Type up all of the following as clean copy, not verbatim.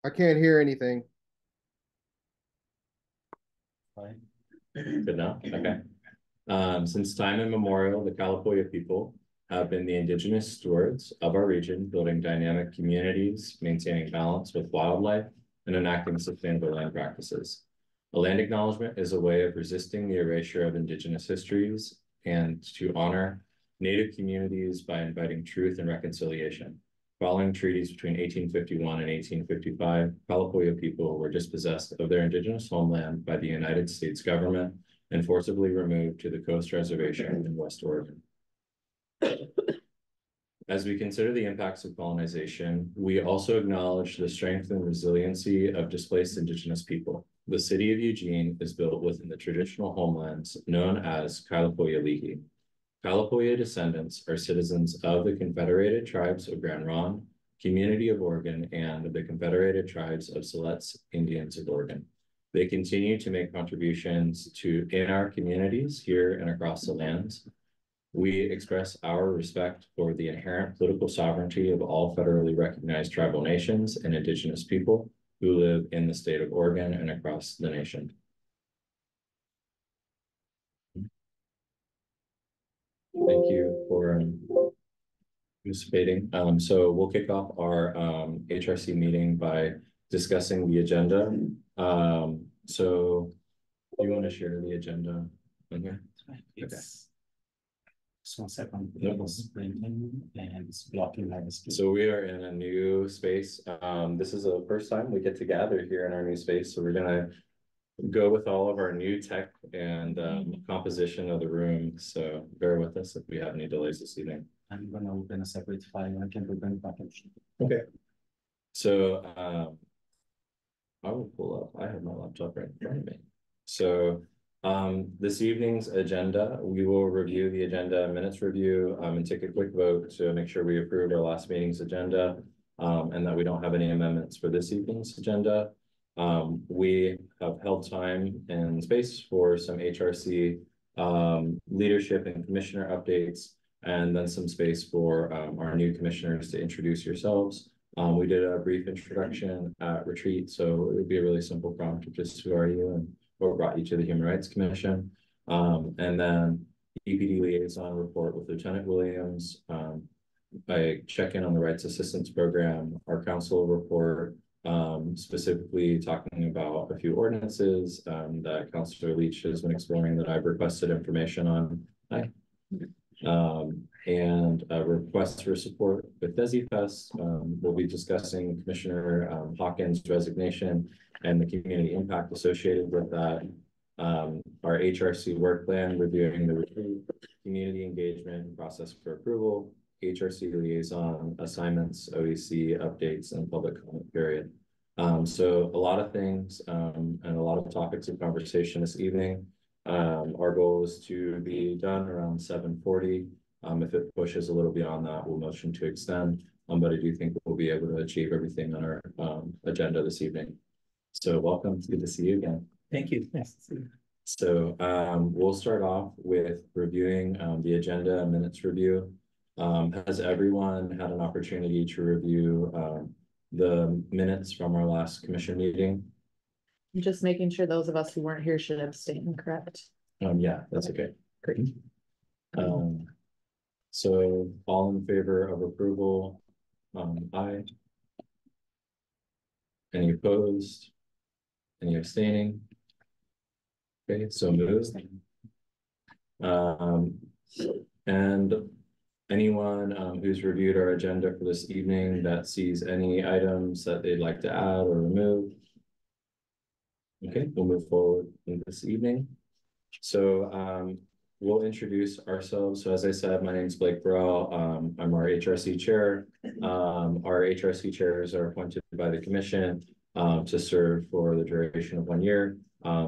I can't hear anything. Fine. Good now? Okay. Since time immemorial, the Kalapuya people have been the indigenous stewards of our region, building dynamic communities, maintaining balance with wildlife, and enacting sustainable land practices. A land acknowledgement is a way of resisting the erasure of indigenous histories and to honor Native communities by inviting truth and reconciliation. Following treaties between 1851 and 1855, Kalapuya people were dispossessed of their indigenous homeland by the United States government and forcibly removed to the Coast Reservation in West Oregon. As we consider the impacts of colonization, we also acknowledge the strength and resiliency of displaced Indigenous people. The city of Eugene is built within the traditional homelands known as Kalapuya Lihi. Kalapuya descendants are citizens of the Confederated Tribes of Grand Ronde, Community of Oregon, and the Confederated Tribes of Siletz Indians of Oregon. They continue to make contributions in our communities here and across the lands. We express our respect for the inherent political sovereignty of all federally recognized tribal nations and Indigenous people who live in the state of Oregon and across the nation. Thank you for participating. So we'll kick off our HRC meeting by discussing the agenda. So do you want to share the agenda on here? Okay. Just 1 second. It was blinking and it's blocking my screen. So we are in a new space. This is the first time we get to gather here in our new space. So we're gonna go with all of our new tech and composition of the room. So bear with us if we have any delays this evening. I'm gonna open a separate file. I can open it back. Okay. So I will pull up. I have my laptop right in front of me. So this evening's agenda, we will review the agenda minutes review and take a quick vote to make sure we approved our last meeting's agenda and that we don't have any amendments for this evening's agenda. We have held time and space for some HRC leadership and commissioner updates, and then some space for our new commissioners to introduce yourselves. We did a brief introduction at retreat, so it would be a really simple prompt of just who are you and what brought you to the Human Rights Commission. And then EPD liaison report with Lieutenant Williams, I check in on the Rights Assistance Program, our council report, specifically talking about a few ordinances that Councilor Leach has been exploring that I've requested information on. And requests for support with DesiFest. We'll be discussing Commissioner Hawkins' resignation and the community impact associated with that. Our HRC work plan, reviewing the retreat, community engagement process for approval, HRC liaison assignments, OEC updates, and public comment period. So a lot of things and a lot of topics of conversation this evening. Our goal is to be done around 7:40. If it pushes a little beyond that, we'll motion to extend. But I do think we'll be able to achieve everything on our agenda this evening. So welcome. It's good to see you again. Thank you. Nice to see you. So we'll start off with reviewing the agenda and minutes review. Has everyone had an opportunity to review the minutes from our last commission meeting? I'm just making sure those of us who weren't here should abstain, correct? Yeah, that's okay. Great. So all in favor of approval? Aye. Any opposed? Any abstaining? Okay, so moved. And anyone who's reviewed our agenda for this evening that sees any items that they'd like to add or remove? Okay, we'll move forward in this evening. So we'll introduce ourselves. So as I said, my name is Blake Burrell. I'm our HRC chair. Our HRC chairs are appointed by the commission to serve for the duration of 1 year.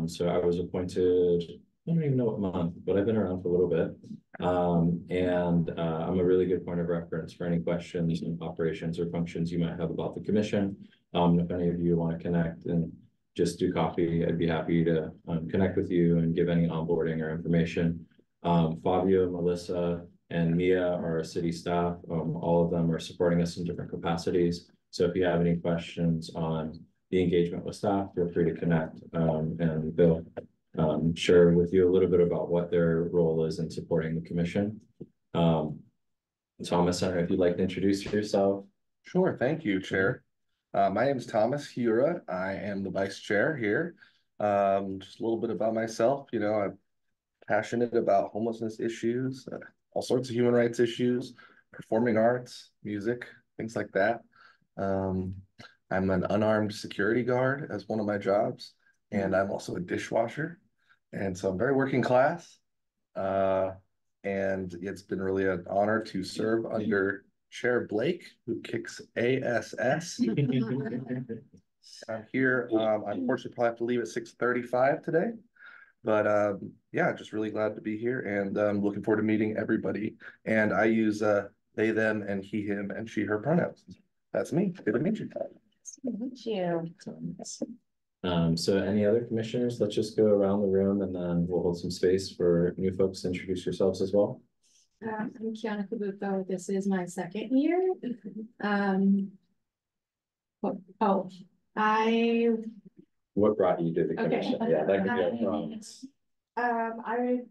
So I was appointed, I don't even know what month, but I've been around for a little bit. And I'm a really good point of reference for any questions and operations or functions you might have about the commission. If any of you want to connect and just do coffee, I'd be happy to connect with you and give any onboarding or information. Fabio, Melissa, and Mia are our city staff. All of them are supporting us in different capacities. So if you have any questions on the engagement with staff, feel free to connect, and they'll share with you a little bit about what their role is in supporting the commission. Thomas, I don't know if you'd like to introduce yourself. Sure, thank you, Chair. My name is Thomas Hura. I am the Vice Chair here. Just a little bit about myself. I'm passionate about homelessness issues, all sorts of human rights issues, performing arts, music, things like that. I'm an unarmed security guard as one of my jobs, and I'm also a dishwasher. And so I'm very working class. And it's been really an honor to serve under Chair Blake, who kicks ASS. I'm here. Unfortunately, probably have to leave at 6:35 today. But yeah, just really glad to be here, and looking forward to meeting everybody. And I use they, them, and he, him, and she, her pronouns. That's me. Good to meet you. Thank you. So any other commissioners? Let's just go around the room and then we'll hold some space for new folks to introduce yourselves as well. I'm Kiana Kabuko. This is my second year. What brought you to the commission? Okay. Yeah, that could be a problem. I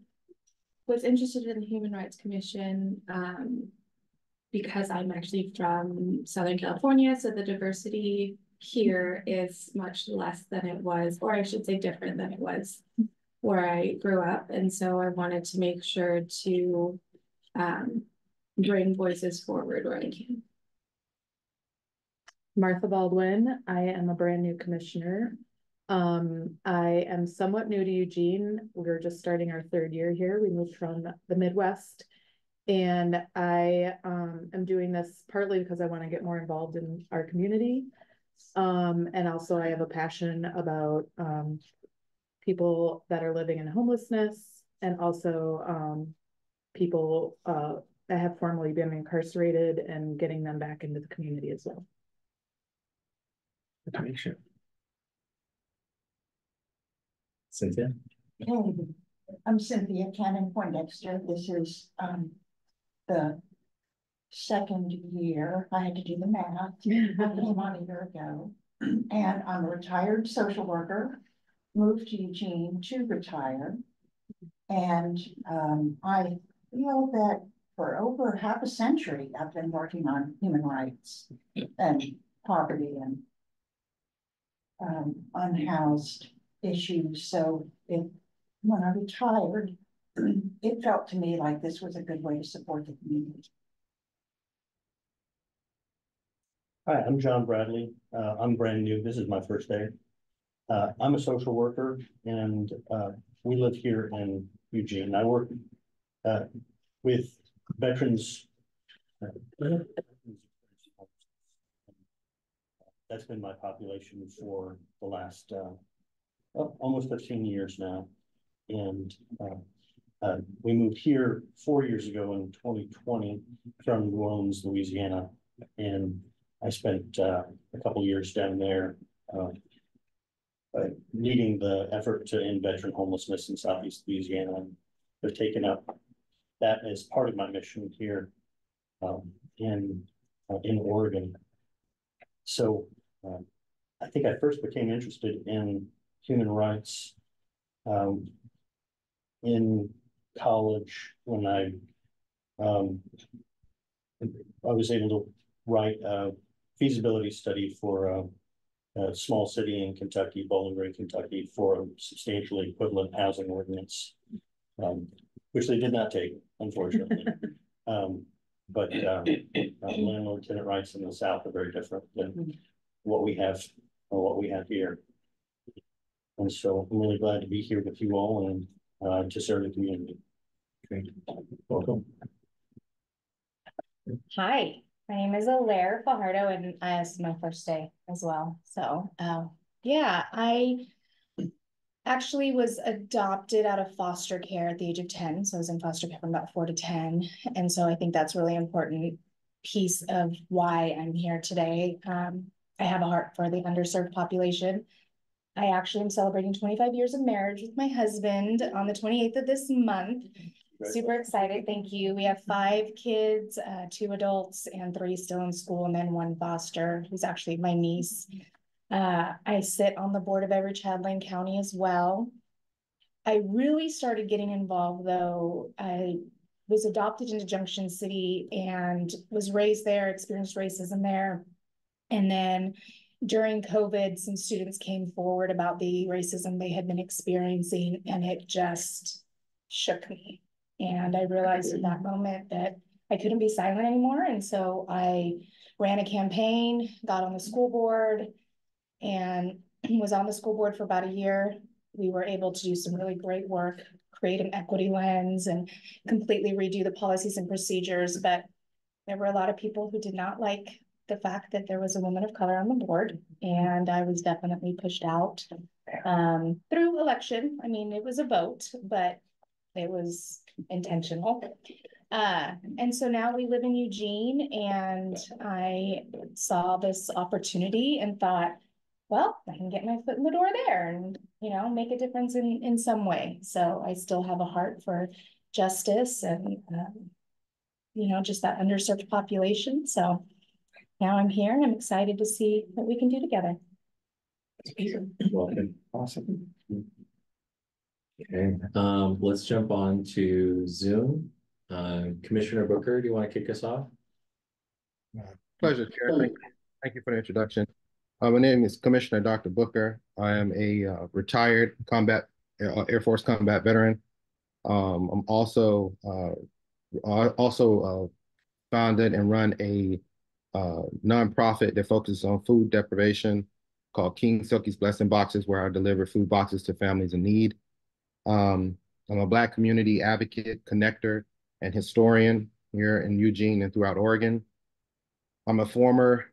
was interested in the Human Rights Commission because I'm actually from Southern California, so the diversity here is much less than it was, or I should say different than it was where I grew up. And so I wanted to make sure to bring voices forward where I can. Martha Baldwin. I am a brand new commissioner. I am somewhat new to Eugene. We're just starting our third year here. We moved from the Midwest, and I am doing this partly because I want to get more involved in our community. And also I have a passion about people that are living in homelessness, and also people that have formerly been incarcerated and getting them back into the community as well. Good to meet you. Cynthia? Hey, I'm Cynthia Cannon Poindexter. This is the second year. I had to do the math. I came on a year ago, and I'm a retired social worker, moved to Eugene to retire. And I feel that for over half a century, I've been working on human rights and poverty and unhoused issues. So when I retired, it felt to me like this was a good way to support the community. Hi, I'm John Bradley. I'm brand new. This is my first day. I'm a social worker, and we live here in Eugene. I work with veterans. That's been my population for the last almost 15 years now. And we moved here 4 years ago in 2020 from New Orleans, Louisiana. And I spent a couple years down there leading the effort to end veteran homelessness in Southeast Louisiana. And I've taken up that as part of my mission here in Oregon. So I think I first became interested in human rights in college when I was able to write a feasibility study for a small city in Kentucky, Bowling Green, Kentucky, for a substantially equivalent housing ordinance, which they did not take, unfortunately. But landlord-tenant rights in the South are very different than what we have here. And so I'm really glad to be here with you all and to serve the community. Great. Welcome. Hi, my name is Alaire Fajardo, and this is my first day as well. So yeah, I actually was adopted out of foster care at the age of 10. So I was in foster care from about 4 to 10. And so I think that's a really important piece of why I'm here today. I have a heart for the underserved population. I actually am celebrating 25 years of marriage with my husband on the 28th of this month. Super excited. Thank you. We have 5 kids, 2 adults and 3 still in school, and then 1 foster, who's actually my niece. I sit on the board of Everett Chatelaine County as well. I really started getting involved though. I was adopted into Junction City and was raised there, experienced racism there. And then during COVID, some students came forward about the racism they had been experiencing, and it just shook me. And I realized in that moment that I couldn't be silent anymore. And so I ran a campaign, got on the school board, and was on the school board for about a year. We were able to do some really great work, create an equity lens and completely redo the policies and procedures. But there were a lot of people who did not like the fact that there was a woman of color on the board, and I was definitely pushed out through election. I mean, it was a vote, but it was intentional. And so now we live in Eugene, and I saw this opportunity and thought, well, I can get my foot in the door there and, you know, make a difference in some way. So I still have a heart for justice and, you know, just that underserved population. So now I'm here and I'm excited to see what we can do together. Welcome. Awesome. Okay, let's jump on to Zoom. Commissioner Booker, do you want to kick us off? Pleasure, Chair. Thank you for the introduction. My name is Commissioner Dr. Booker. I am a retired Air Force combat veteran. I'm also founded and run a nonprofit that focuses on food deprivation called King Silky's Blessing Boxes, where I deliver food boxes to families in need. I'm a Black community advocate, connector, and historian here in Eugene and throughout Oregon. I'm a former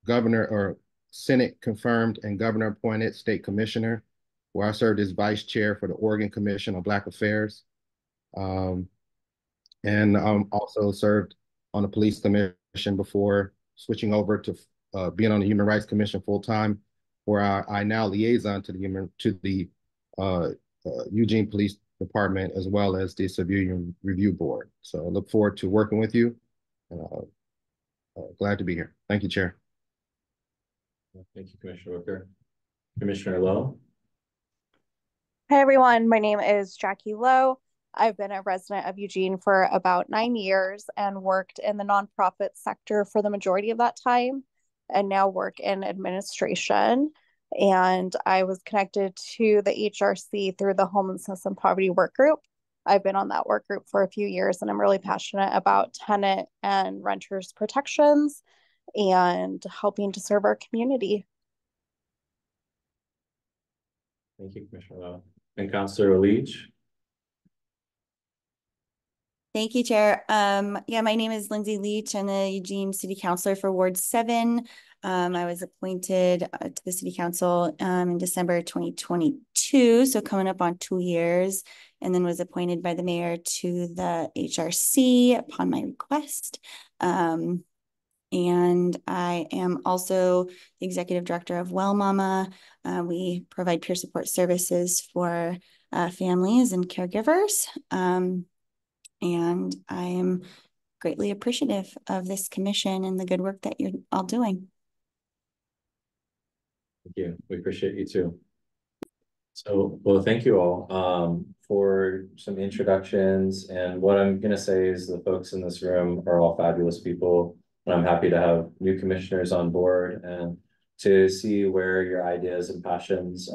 governor or Senate confirmed and governor appointed state commissioner, where I served as vice chair for the Oregon Commission on Black Affairs. And also served on the police commission before switching over to being on the Human Rights Commission full time, where I now liaison to the Eugene Police Department as well as the Civilian Review Board. So I look forward to working with you. Glad to be here. Thank you, Chair. Thank you, Commissioner Booker. Commissioner Lowe. Hi, everyone. My name is Jackie Lowe. I've been a resident of Eugene for about 9 years and worked in the nonprofit sector for the majority of that time, and now work in administration. And I was connected to the HRC through the Homelessness and Poverty Work Group. I've been on that work group for a few years, and I'm really passionate about tenant and renters protections and helping to serve our community. Thank you, Commissioner Lowe. And Councilor Leach. Thank you, Chair. Yeah, my name is Lindsay Leach. I'm the Eugene City Councilor for Ward 7. I was appointed to the City Council in December 2022, so coming up on 2 years, and then was appointed by the mayor to the HRC upon my request. And I am also the executive director of Well Mama. We provide peer support services for families and caregivers. And I am greatly appreciative of this commission and the good work that you're all doing. Thank you. We appreciate you too. So, well, thank you all for some introductions. And what I'm going to say is the folks in this room are all fabulous people. And I'm happy to have new commissioners on board and to see where your ideas and passions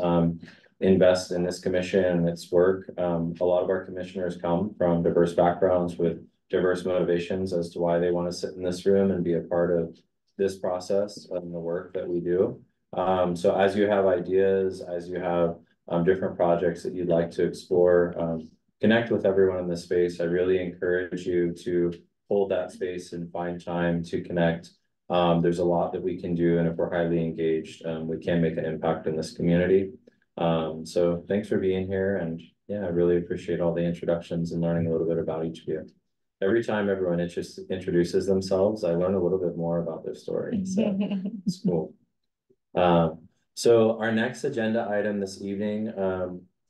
invest in this commission and its work. A lot of our commissioners come from diverse backgrounds with diverse motivations as to why they want to sit in this room and be a part of this process and the work that we do. So as you have ideas, as you have different projects that you'd like to explore, connect with everyone in this space. I really encourage you to hold that space and find time to connect. There's a lot that we can do, and if we're highly engaged, we can make an impact in this community. So thanks for being here, and yeah, I really appreciate all the introductions and learning a little bit about each of you. Every time everyone introduces themselves, I learn a little bit more about their story, so it's cool. So our next agenda item this evening,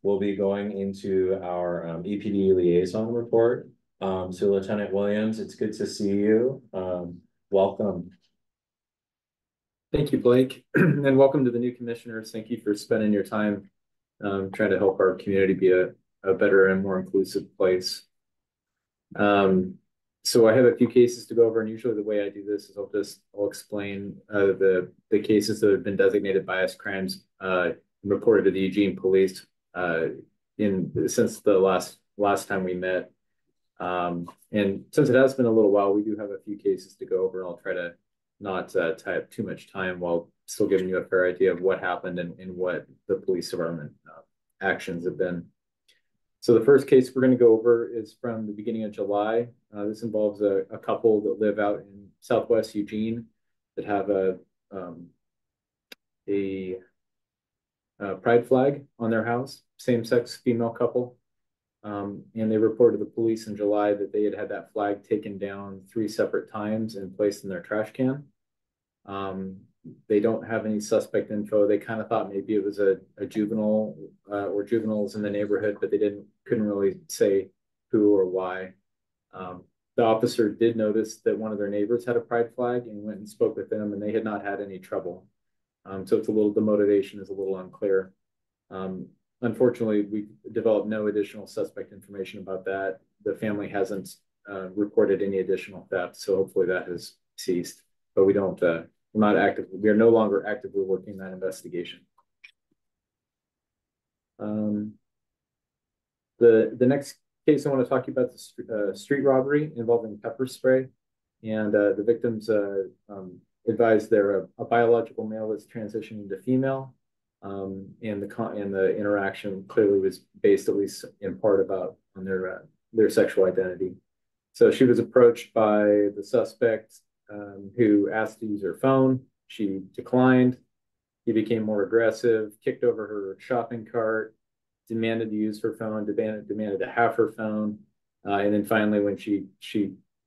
we'll be going into our EPD liaison report. So Lieutenant Williams, it's good to see you. Welcome. Thank you, Blake, and welcome to the new commissioners. Thank you for spending your time trying to help our community be a better and more inclusive place. So I have a few cases to go over, and usually the way I do this is I'll explain the cases that have been designated bias crimes reported to the Eugene Police since the last time we met. And since it has been a little while, we do have a few cases to go over. I'll try to not tie up too much time while still giving you a fair idea of what happened and what the police department actions have been. So the first case we're going to go over is from the beginning of July. This involves a couple that live out in Southwest Eugene that have a pride flag on their house, same-sex female couple. And they reported to the police in July that they had that flag taken down 3 separate times and placed in their trash can. They don't have any suspect info. They kind of thought maybe it was a juvenile or juveniles in the neighborhood, but they couldn't really say who or why. The officer did notice that one of their neighbors had a pride flag and went and spoke with them, and they had not had any trouble. So the motivation is a little unclear. Unfortunately, we developed no additional suspect information about that. The family hasn't reported any additional theft, so hopefully that has ceased. But we are no longer actively working that investigation. The next case I want to talk to you about is street robbery involving pepper spray, and the victims advised they're a biological male that's transitioning to female. And the interaction clearly was based, at least in part, on their sexual identity. So she was approached by the suspect who asked to use her phone. She declined. He became more aggressive, kicked over her shopping cart, demanded to use her phone, demanded to have her phone. And then finally, when she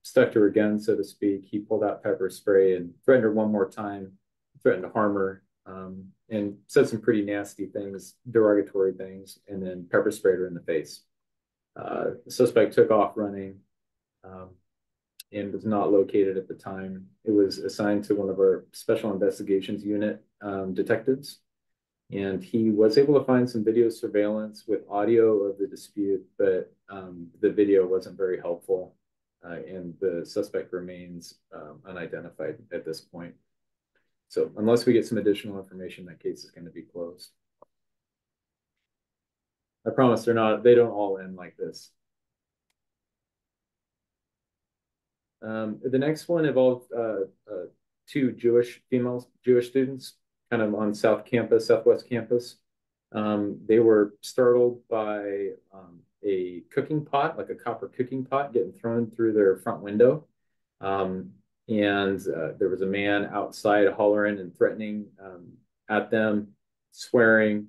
stuck to her gun, so to speak, he pulled out pepper spray and threatened her one more time, threatened to harm her, and said some pretty nasty things, derogatory things, and then pepper sprayed her in the face. The suspect took off running and was not located at the time. It was assigned to one of our special investigations unit detectives, and he was able to find some video surveillance with audio of the dispute, but the video wasn't very helpful, and the suspect remains unidentified at this point. So unless we get some additional information, that case is going to be closed. I promise they don't all end like this. The next one involved 2 Jewish students kind of on Southwest campus. They were startled by a cooking pot, like a copper cooking pot, getting thrown through their front window. And there was a man outside hollering and threatening at them, swearing.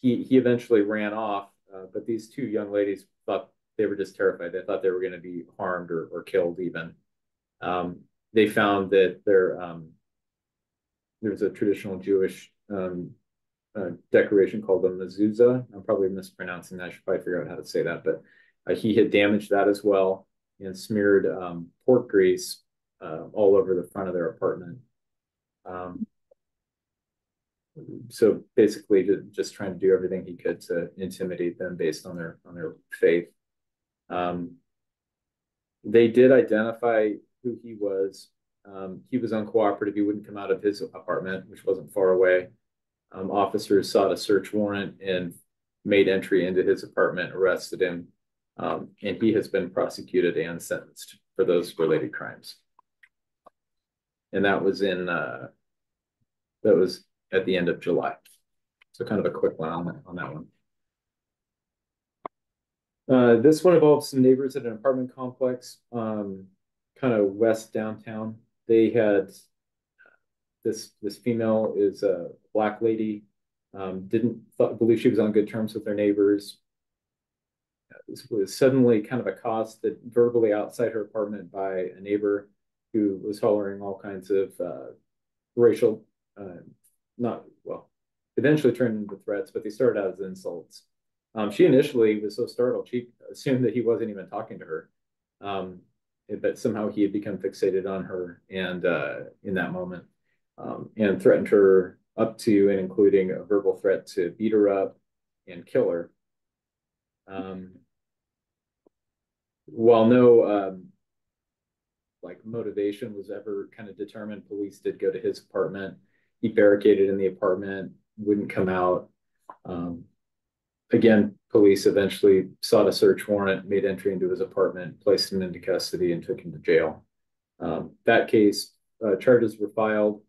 He eventually ran off, but these 2 young ladies thought they were just terrified. They thought they were going to be harmed or killed even. They found that there's a traditional Jewish decoration called the mezuzah. I'm probably mispronouncing that. I should probably figure out how to say that, but he had damaged that as well and smeared pork grease all over the front of their apartment. So basically just trying to do everything he could to intimidate them based on their faith. They did identify who he was. He was uncooperative. He wouldn't come out of his apartment, which wasn't far away. Officers sought a search warrant and made entry into his apartment, arrested him, and he has been prosecuted and sentenced for those related crimes. And that was at the end of July. So kind of a quick one on that one. This one involves some neighbors at an apartment complex, kind of west downtown. They had this female is a Black lady, didn't believe she was on good terms with their neighbors. This was suddenly kind of accosted verbally outside her apartment by a neighbor who was hollering all kinds of racial, eventually turned into threats, but they started out as insults. She initially was so startled, she assumed that he wasn't even talking to her. but somehow he had become fixated on her and in that moment, and threatened her up to and including a verbal threat to beat her up and kill her. While no like motivation was ever kind of determined, police did go to his apartment. He barricaded in the apartment, wouldn't come out. Again, police eventually sought a search warrant, made entry into his apartment, placed him into custody, and took him to jail. That case, charges were filed,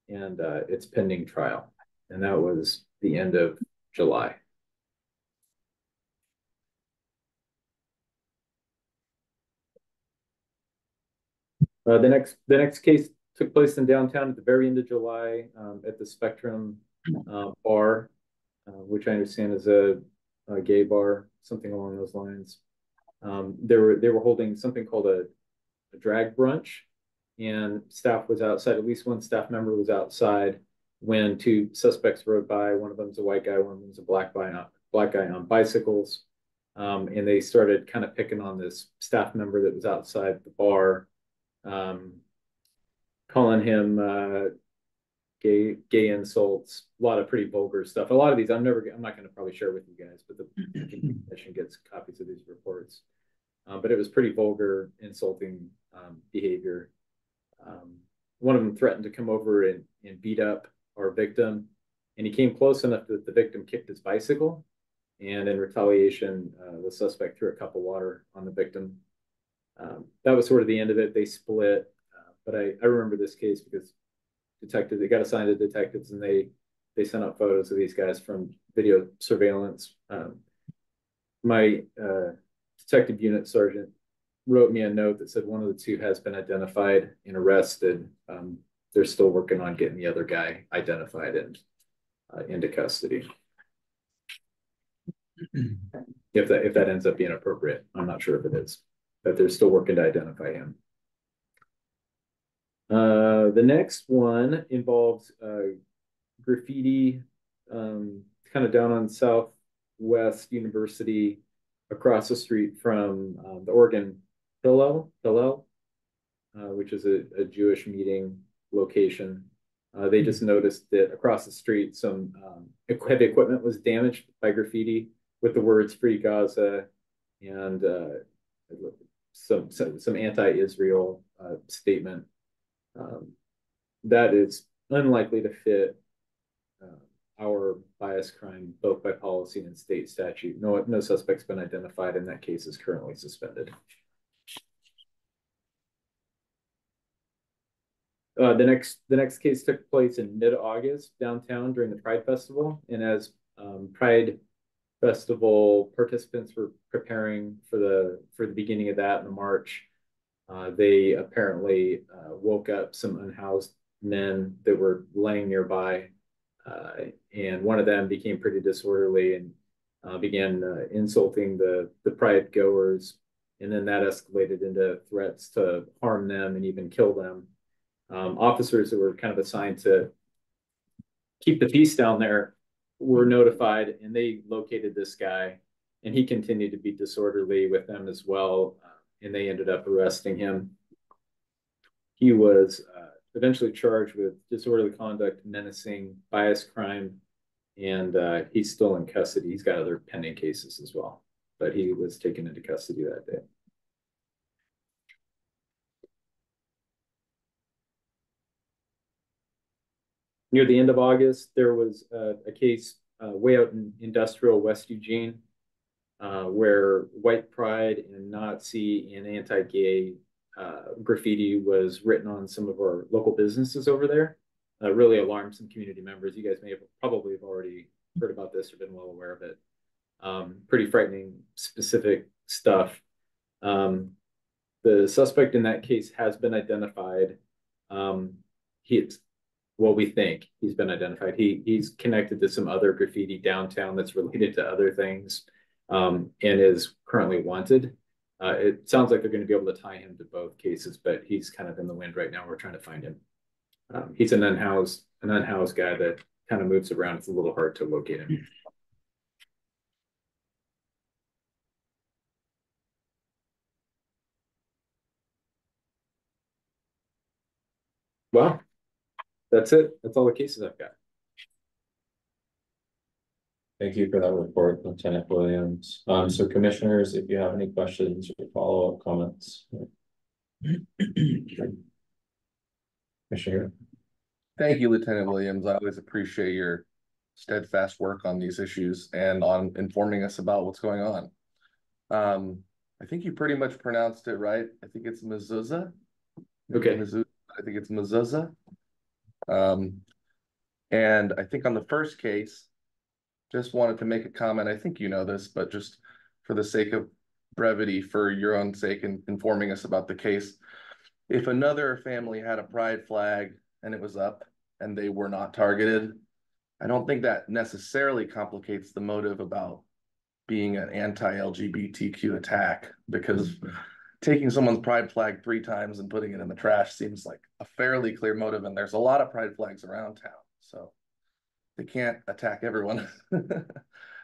and it's pending trial. And that was the end of July. The next case took place in downtown at the very end of July, at the Spectrum bar, which I understand is a gay bar, something along those lines. They were holding something called a drag brunch, and staff was outside. At least one staff member was outside when two suspects rode by. One of them's a white guy, one of them's a black guy on bicycles. And they started kind of picking on this staff member that was outside the bar, calling him gay insults, a lot of pretty vulgar stuff. A lot of these I'm not going to probably share with you guys, but the commission gets copies of these reports. But it was pretty vulgar, insulting behavior. One of them threatened to come over and beat up our victim, and he came close enough that the victim kicked his bicycle, and in retaliation, the suspect threw a cup of water on the victim. That was sort of the end of it. They split, but I remember this case because they got assigned to detectives, and they sent out photos of these guys from video surveillance. My detective unit sergeant wrote me a note that said one of the two has been identified and arrested. They're still working on getting the other guy identified and into custody. If that ends up being appropriate, I'm not sure if it is, but they're still working to identify him. The next one involves graffiti, kind of down on Southwest University, across the street from the Oregon Hillel, which is a Jewish meeting location. They just noticed that across the street, some heavy equipment was damaged by graffiti with the words "Free Gaza" and some anti-Israel statement. That is unlikely to fit our bias crime, both by policy and state statute. No suspect's been identified, and that case is currently suspended. The next case took place in mid-August downtown during the Pride Festival, and as Pride Festival participants were preparing for the beginning of that in the march, they apparently woke up some unhoused men that were laying nearby, and one of them became pretty disorderly and began insulting the Pride goers, and then that escalated into threats to harm them and even kill them. Officers that were kind of assigned to keep the peace down there were notified, and they located this guy, and he continued to be disorderly with them as well, and they ended up arresting him. He was eventually charged with disorderly conduct, menacing, bias crime, and he's still in custody. He's got other pending cases as well, but he was taken into custody that day. Near the end of August, there was a case way out in industrial West Eugene, where white pride and Nazi and anti-gay graffiti was written on some of our local businesses over there. Really alarmed some community members. You guys may have probably already heard about this or been well aware of it. Pretty frightening, specific stuff. The suspect in that case has been identified. We think he's been identified. He's connected to some other graffiti downtown that's related to other things, and is currently wanted. It sounds like they're going to be able to tie him to both cases, but he's kind of in the wind right now. We're trying to find him. He's an unhoused guy that kind of moves around. It's a little hard to locate him. Wow. That's it. That's all the cases I've got. Thank you for that report, Lieutenant Williams. So commissioners, if you have any questions or follow-up comments. Commissioner. Thank you, Lieutenant Williams. I always appreciate your steadfast work on these issues and on informing us about what's going on. I think you pretty much pronounced it right. I think it's Mezuzah. Okay. I think it's Mezuzah. And I think on the first case, just wanted to make a comment. I think you know this, but just for the sake of brevity, for your own sake, and informing us about the case, if another family had a pride flag and it was up and they were not targeted, I don't think that necessarily complicates the motive about being an anti-LGBTQ attack, because taking someone's pride flag 3 times and putting it in the trash seems like a fairly clear motive, and there's a lot of pride flags around town, so they can't attack everyone.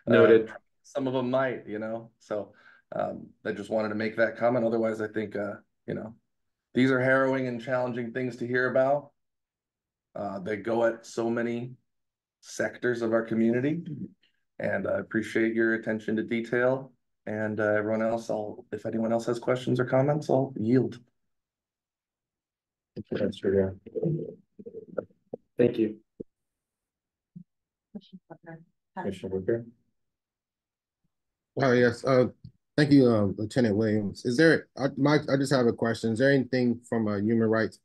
Noted. Some of them might, you know, so I just wanted to make that comment. Otherwise, I think, you know, these are harrowing and challenging things to hear about. They go at so many sectors of our community, and I appreciate your attention to detail. And everyone else, if anyone else has questions or comments, I'll yield. Thank you. Commissioner Booker. Oh, yes. Thank you, Lieutenant Williams. Is there, Mike, I just have a question. Is there anything from a human rights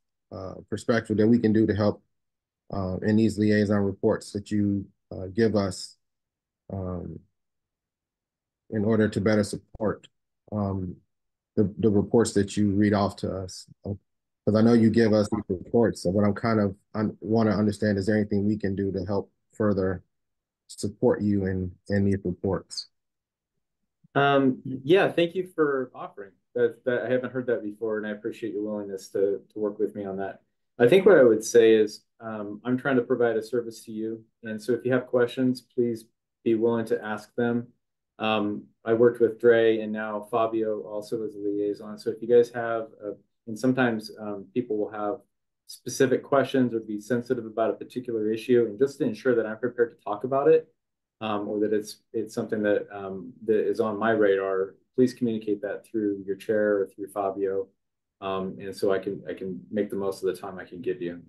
perspective that we can do to help in these liaison reports that you give us in order to better support the reports that you read off to us? Because I know you give us these reports, so what I want to understand, is there anything we can do to help further support you in these reports? Yeah, thank you for offering that. I haven't heard that before, and I appreciate your willingness to work with me on that. I think what I would say is I'm trying to provide a service to you, and so if you have questions, please be willing to ask them. I worked with Dre, and now Fabio also is a liaison. So if you guys have, and sometimes people will have specific questions or be sensitive about a particular issue, and just to ensure that I'm prepared to talk about it, or that it's something that that is on my radar, please communicate that through your chair or through Fabio, and so I can make the most of the time I can give you.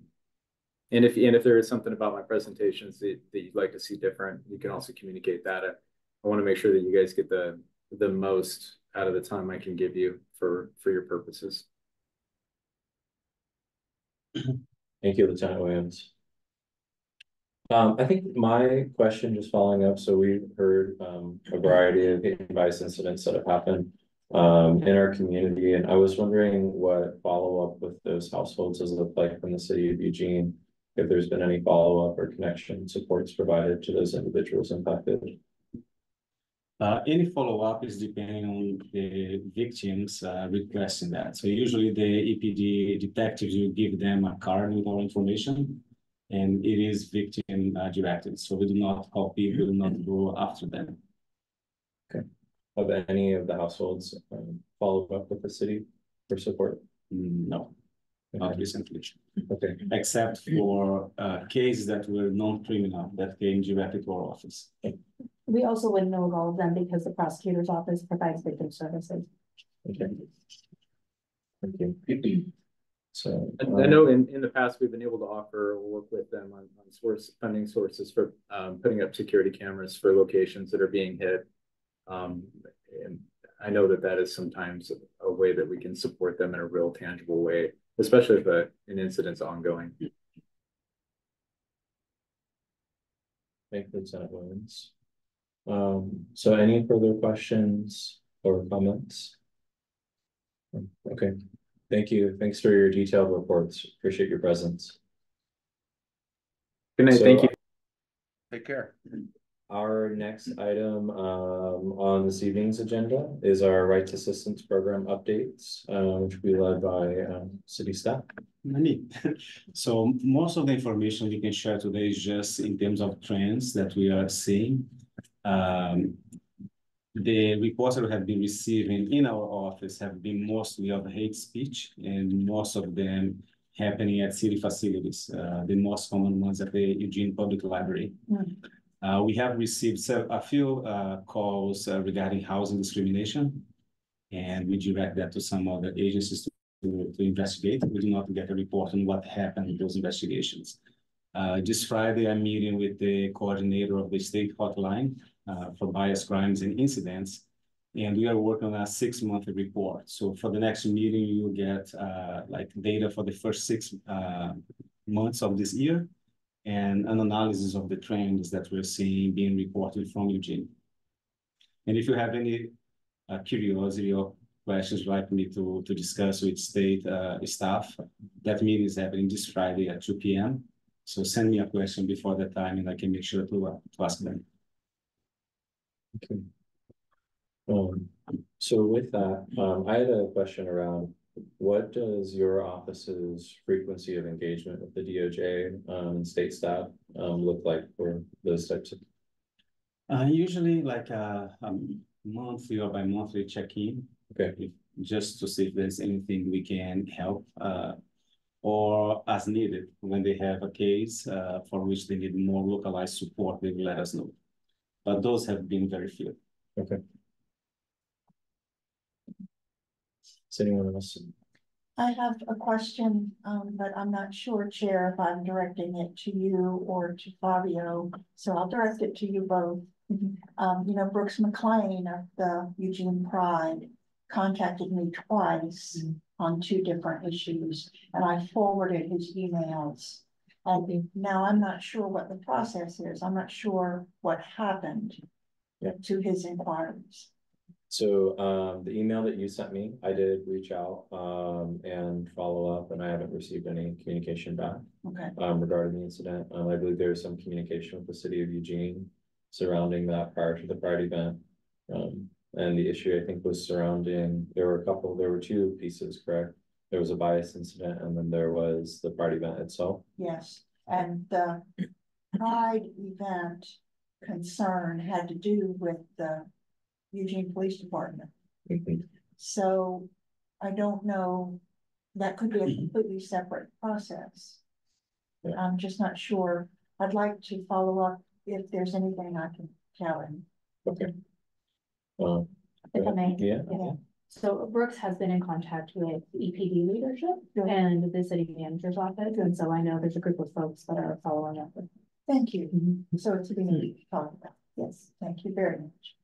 And if there is something about my presentations that you'd like to see different, you can also communicate that. I want to make sure that you guys get the most out of the time I can give you for your purposes. Thank you, Lieutenant Williams. I think my question, just following up, so we've heard a variety of advice incidents that have happened in our community, and I was wondering what follow-up with those households has looked like from the city of Eugene, if there's been any follow-up or connection supports provided to those individuals impacted. Any follow-up is depending on the victims requesting that. So usually the EPD detectives will give them a card with all information, and it is victim directed. So we do not copy, we do not go after them. Okay. Have any of the households followed up with the city for support? No, not recently. Okay. Except for cases that were non-criminal that came directly to our office. We also wouldn't know of all of them because the prosecutor's office provides victim services. Okay. Thank you. So I know in the past we've been able to offer or work with them on funding sources for putting up security cameras for locations that are being hit. And I know that is sometimes a way that we can support them in a real tangible way, especially if an incident's ongoing. Thank you, Lieutenant Williams. So any further questions or comments? Okay, thank you. Thanks for your detailed reports. Appreciate your presence. Good night. Thank you. Take care. Our next item on this evening's agenda is our Rights Assistance Program updates, which will be led by city staff. So most of the information we can share today is just in terms of trends that we are seeing. The reports that we have been receiving in our office have been mostly of hate speech, and most of them happening at city facilities, the most common ones at the Eugene Public Library. We have received a few calls regarding housing discrimination, and we direct that to some other agencies to investigate. We do not get a report on what happened in those investigations. This Friday, I'm meeting with the coordinator of the state hotline for bias crimes and incidents, and we are working on a 6-month report. So for the next meeting, you'll get like data for the first 6 months of this year and an analysis of the trends that we're seeing being reported from Eugene. And if you have any curiosity or questions like me to discuss with state staff, that meeting is happening this Friday at 2 p.m. So send me a question before that time and I can make sure to ask them. Okay. So with that, I had a question around what does your office's frequency of engagement with the DOJ and state staff look like for those types of? Usually like a monthly or bi-monthly check-in. Okay. Just to see if there's anything we can help or as needed when they have a case for which they need more localized support, they will let us know. But those have been very few. Okay. Does anyone else? I have a question, but I'm not sure, Chair, if I'm directing it to you or to Fabio, so I'll direct it to you both. You know, Brooks McLean of the Eugene Pride contacted me twice on 2 different issues, and I forwarded his emails. And now I'm not sure what the process is. I'm not sure what happened to his inquiries. So the email that you sent me, I did reach out and follow up, and I haven't received any communication back regarding the incident. I believe there was some communication with the city of Eugene surrounding that prior to the Pride event. And the issue I think was surrounding, there were 2 pieces, correct? There was a bias incident and then there was the Pride event itself. Yes, and the Pride event concern had to do with the Eugene Police Department. So I don't know, that could be a completely separate process. I'm just not sure. I'd like to follow up if there's anything I can tell him. Okay. If I may. Yeah. So Brooks has been in contact with EPD leadership and the city manager's office, and so I know there's a group of folks that are following up with. Thank you. So it's being talked about. Yes, thank you very much.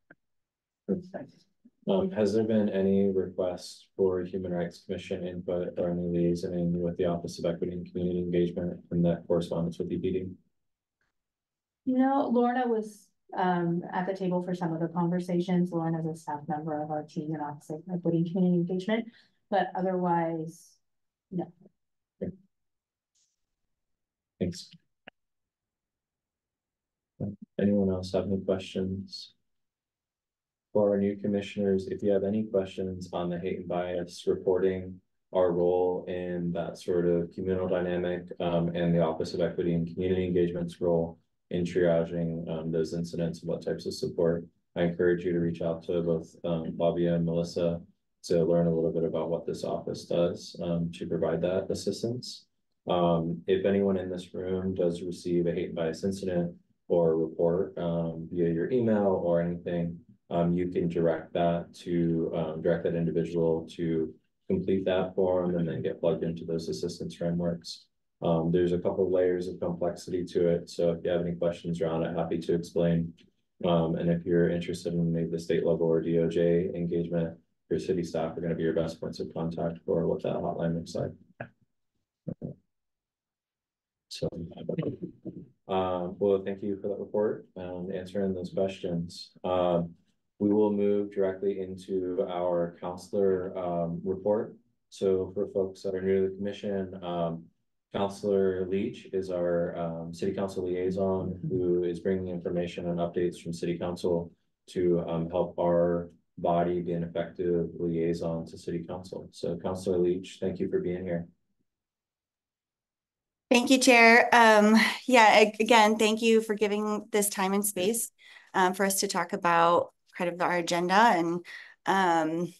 Has there been any request for Human Rights Commission input or any liaison with the Office of Equity and Community Engagement and that correspondence with EPD? No, Lorna was at the table for some of the conversations. Lauren is a staff member of our team in Office of Equity and Community Engagement, but otherwise, no. Okay. Thanks. Anyone else have any questions? For our new commissioners, if you have any questions on the hate and bias reporting, our role in that sort of communal dynamic, and the Office of Equity and Community Engagement's role in triaging those incidents and what types of support, I encourage you to reach out to both Fabia and Melissa to learn a little bit about what this office does to provide that assistance. If anyone in this room does receive a hate and bias incident or report via your email or anything, you can direct that individual to complete that form and then get plugged into those assistance frameworks. There's a couple of layers of complexity to it, so if you have any questions around it, happy to explain. And if you're interested in maybe the state level or DOJ engagement, your city staff are going to be your best points of contact for what that hotline looks like. So, well, thank you for that report and answering those questions. We will move directly into our counselor report. So for folks that are new to the commission, Counselor Leach is our city council liaison who is bringing information and updates from city council to help our body be an effective liaison to city council. So Counselor Leach, thank you for being here. Thank you, Chair. Yeah, again, thank you for giving this time and space for us to talk about kind of our agenda. And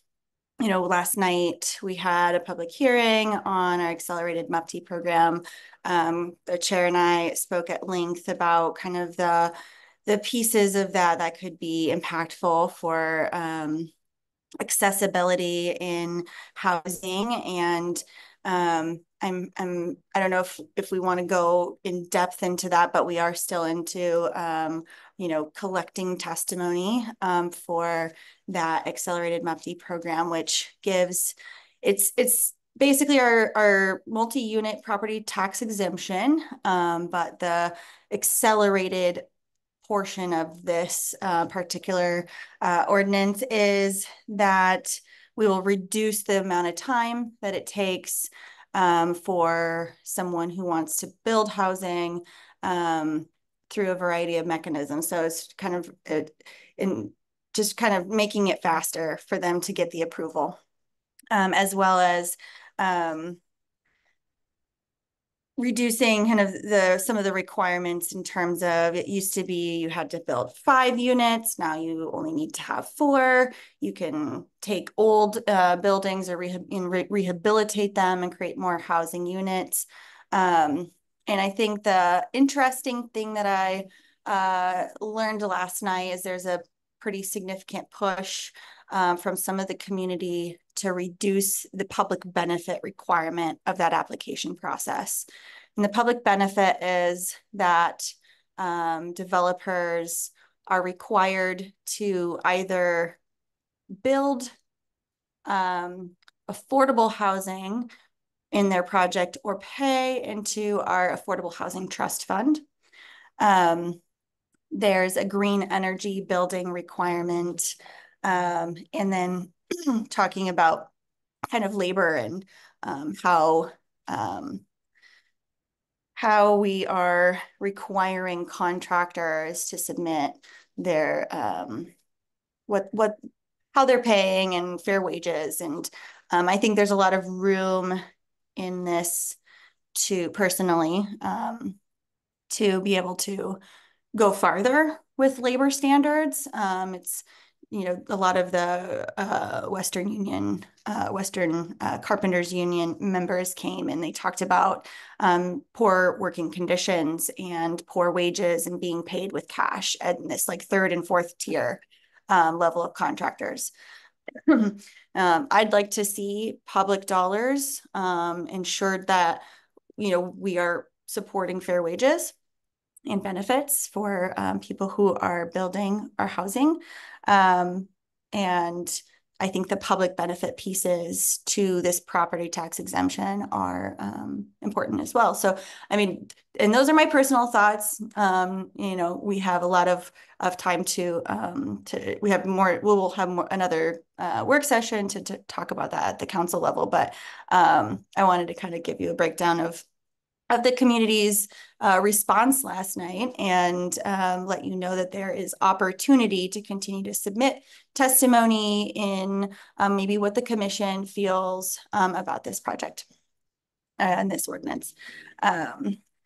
last night we had a public hearing on our accelerated MUFTI program. The chair and I spoke at length about kind of the pieces of that could be impactful for accessibility in housing. And I don't know if we want to go in depth into that, but we are still into collecting testimony for that accelerated MUFTI program, which gives it's basically our multi-unit property tax exemption, but the accelerated portion of this particular ordinance is that we will reduce the amount of time that it takes for someone who wants to build housing through a variety of mechanisms. So it's kind of just kind of making it faster for them to get the approval, as well as reducing kind of some of the requirements in terms of, it used to be you had to build 5 units. Now you only need to have 4. You can take old buildings or rehabilitate them and create more housing units. And I think the interesting thing that I learned last night is there's a pretty significant push from some of the community to reduce the public benefit requirement of that application process. And the public benefit is that developers are required to either build affordable housing in their project or pay into our Affordable Housing Trust Fund. There's a green energy building requirement, and then talking about kind of labor and how we are requiring contractors to submit their how they're paying and fair wages. And I think there's a lot of room in this to personally to be able to go farther with labor standards. It's a lot of the Western Carpenters Union members came and they talked about poor working conditions and poor wages and being paid with cash at this like 3rd and 4th tier level of contractors. I'd like to see public dollars ensured that we are supporting fair wages and benefits for people who are building our housing. And I think the public benefit pieces to this property tax exemption are important as well. So, I mean, and those are my personal thoughts. We have a lot of time we will have another work session to talk about that at the council level. But I wanted to kind of give you a breakdown of the community's response last night and let you know that there is opportunity to continue to submit testimony in maybe what the commission feels about this project and this ordinance.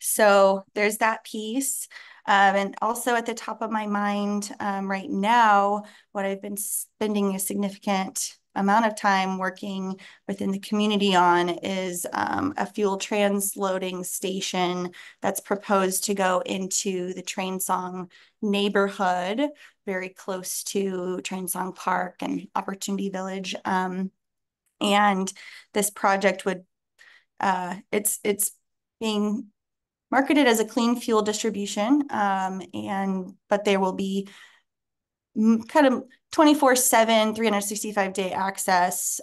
So there's that piece. And also at the top of my mind right now, what I've been spending a significant amount of time working within the community on is a fuel transloading station that's proposed to go into the Trainsong neighborhood, very close to Trainsong Park and Opportunity Village. And this project would, it's being marketed as a clean fuel distribution, but there will be kind of 24/7, 365-day access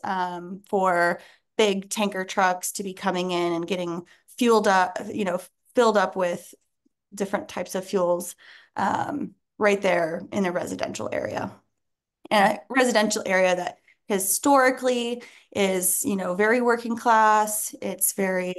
for big tanker trucks to be coming in and getting fueled up, filled up with different types of fuels right there in a residential area. And a residential area that historically is, very working class. It's very,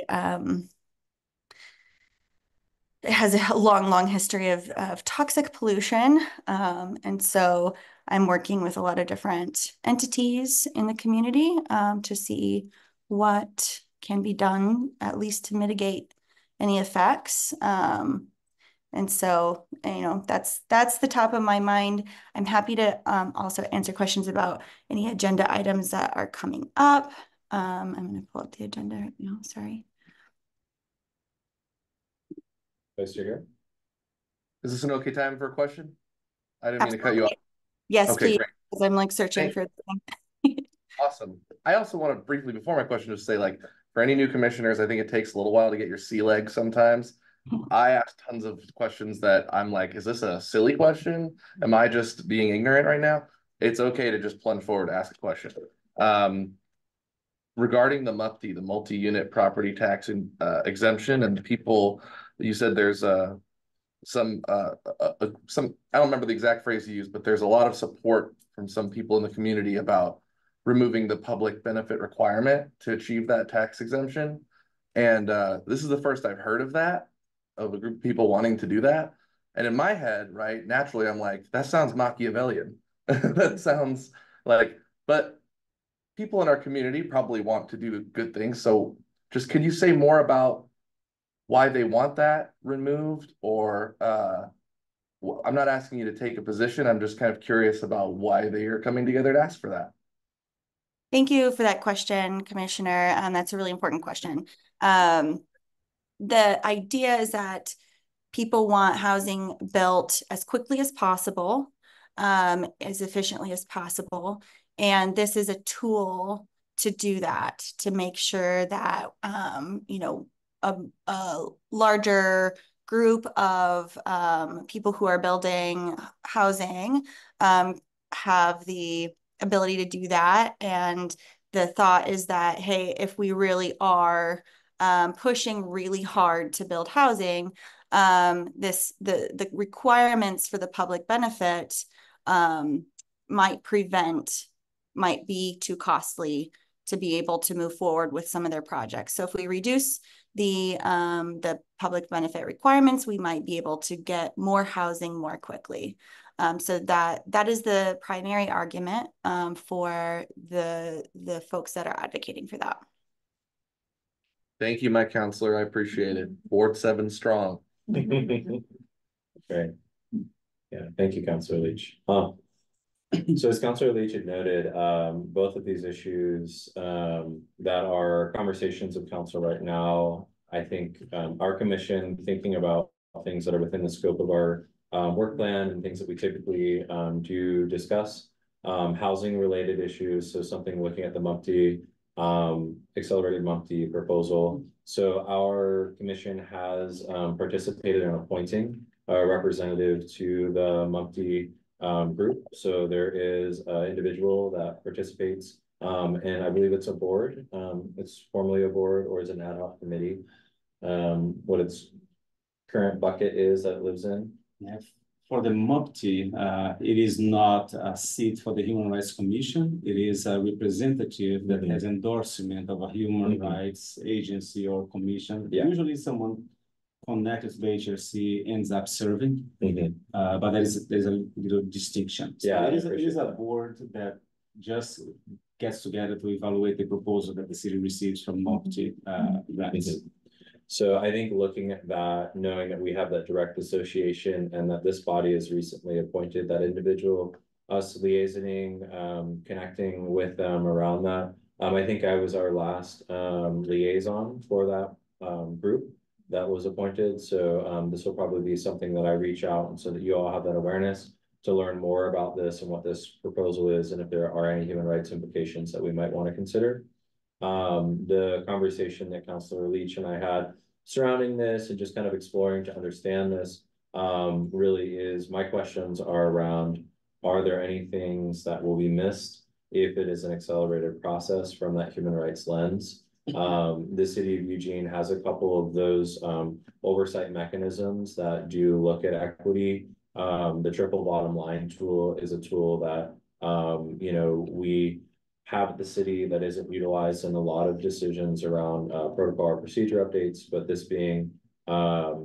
it has a long history of toxic pollution. And so I'm working with a lot of different entities in the community to see what can be done, at least to mitigate any effects. And so, you know, that's the top of my mind. I'm happy to also answer questions about any agenda items that are coming up. I'm going to pull up the agenda right now. Sorry. Vice Chair here. Is this an okay time for a question? I didn't mean to cut you off. Yes, Okay, please. great. Because I'm like searching for Awesome. I also want to briefly, before my question, just say, like, for any new commissioners, I think it takes a little while to get your sea legs sometimes. I ask tons of questions that I'm like, is this a silly question? Am I just being ignorant right now? It's okay to just plunge forward, ask a question. Regarding the MUPTI, the multi-unit property tax exemption, and people, you said there's some I don't remember the exact phrase you used, but there's a lot of support from some people in the community about removing the public benefit requirement to achieve that tax exemption. And this is the first I've heard of that, of a group of people wanting to do that. And in my head, right, naturally, I'm like, that sounds Machiavellian. That sounds like, but people in our community probably want to do good things. So just, can you say more about why they want that removed? Or I'm not asking you to take a position. I'm just kind of curious about why they are coming together to ask for that. Thank you for that question, Commissioner. That's a really important question. The idea is that people want housing built as quickly as possible, as efficiently as possible. And this is a tool to do that, to make sure that, you know, a larger group of people who are building housing have the ability to do that. And the thought is that, hey, if we really are pushing really hard to build housing, the requirements for the public benefit might be too costly to be able to move forward with some of their projects. So if we reduce the public benefit requirements, we might be able to get more housing more quickly. So that is the primary argument for the folks that are advocating for that. Thank you, my counselor. I appreciate it. Ward 7 strong. Okay. Yeah, thank you, Councilor Leach. So as Councilor Leach had noted, both of these issues that are conversations of council right now, I think our commission, thinking about things that are within the scope of our work plan and things that we typically do discuss, housing related issues. So something looking at the MUPTI, accelerated MUPTI proposal. So our commission has participated in appointing a representative to the MUPTI group. So there is an individual that participates, and I believe it's a board. It's formally a board, or is an ad hoc committee. What its current bucket is that it lives in. Yeah. For the MUPTI, it is not a seat for the Human Rights Commission. It is a representative that has endorsement of a human rights agency or commission. Yeah. Usually someone connected to the HRC ends up serving, but there's a little distinction. So yeah, it is a board that just gets together to evaluate the proposal that the city receives from MUPTI grants. So I think looking at that, knowing that we have that direct association and that this body has recently appointed that individual, us liaisoning, connecting with them around that. I think I was our last liaison for that group that was appointed. So this will probably be something that I reach out so that you all have that awareness to learn more about this and what this proposal is, and if there are any human rights implications that we might want to consider. The conversation that Councilor Leach and I had surrounding this and just kind of exploring to understand this really is, my questions are around, are there any things that will be missed if it is an accelerated process from that human rights lens? The city of Eugene has a couple of those oversight mechanisms that do look at equity. The triple bottom line tool is a tool that you know, we have at the city that isn't utilized in a lot of decisions around protocol or procedure updates, but this being a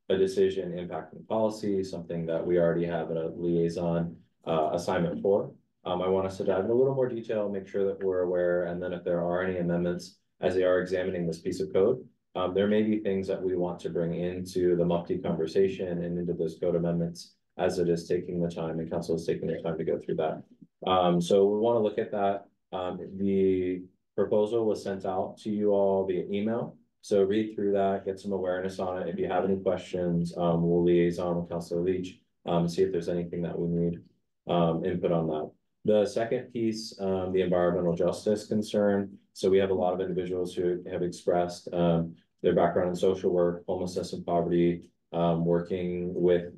decision impacting policy, something that we already have a liaison assignment for. I want us to dive in a little more detail, make sure that we're aware, and then if there are any amendments as they are examining this piece of code, there may be things that we want to bring into the MUFTI conversation and into those code amendments as it is taking the time and council is taking the time to go through that. So we want to look at that. The proposal was sent out to you all via email. So read through that, get some awareness on it. If you have any questions, we'll liaison with Councilor Leach, see if there's anything that we need input on that. The second piece, the environmental justice concern. So we have a lot of individuals who have expressed their background in social work, homelessness and poverty, working with